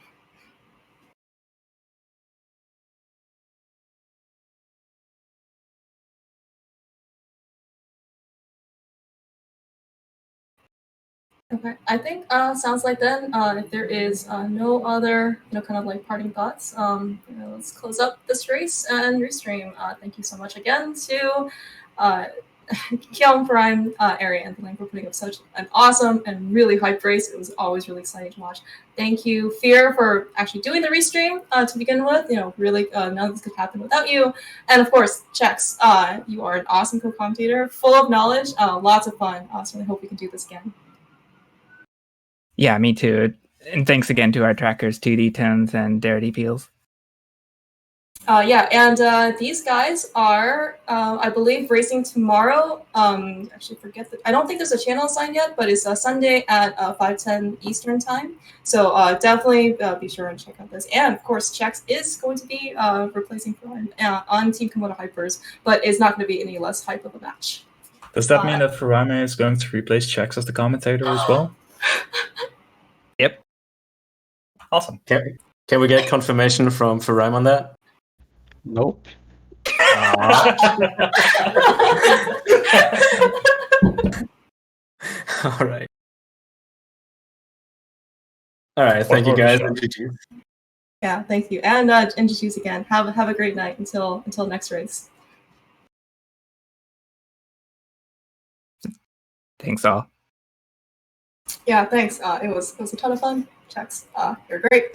Okay, I think sounds like then if there is no other kind of like parting thoughts, let's close up this race and restream. Thank you so much again to Kyong, Furaime, Eri, and thalane for putting up such an awesome and really hyped race. It was always really exciting to watch. Thank you, Fear, for actually doing the restream to begin with. Really none of this could happen without you. And of course, Chex, you are an awesome co-commentator, full of knowledge, lots of fun. So I hope we can do this again. Yeah, me too. And thanks again to our trackers, 2D Tones and Darity Peels. Yeah, and these guys are, I believe, racing tomorrow. Actually, forget that. I don't think there's a channel assigned yet, but it's Sunday at 5:10 Eastern time. So definitely be sure and check out this. And of course, Chex is going to be replacing Furaime on Team Komodo Hypers, but it's not going to be any less hype of a match. Does that mean that Furaime is going to replace Chex as the commentator as well? Yep. Awesome. Can we get confirmation from Furaime on that? Nope. All right. All right. Thank you, guys. Yeah, thank you, and GG's again. Have a great night until next race. Thanks all. Yeah, thanks. It was a ton of fun. Chex, you're great.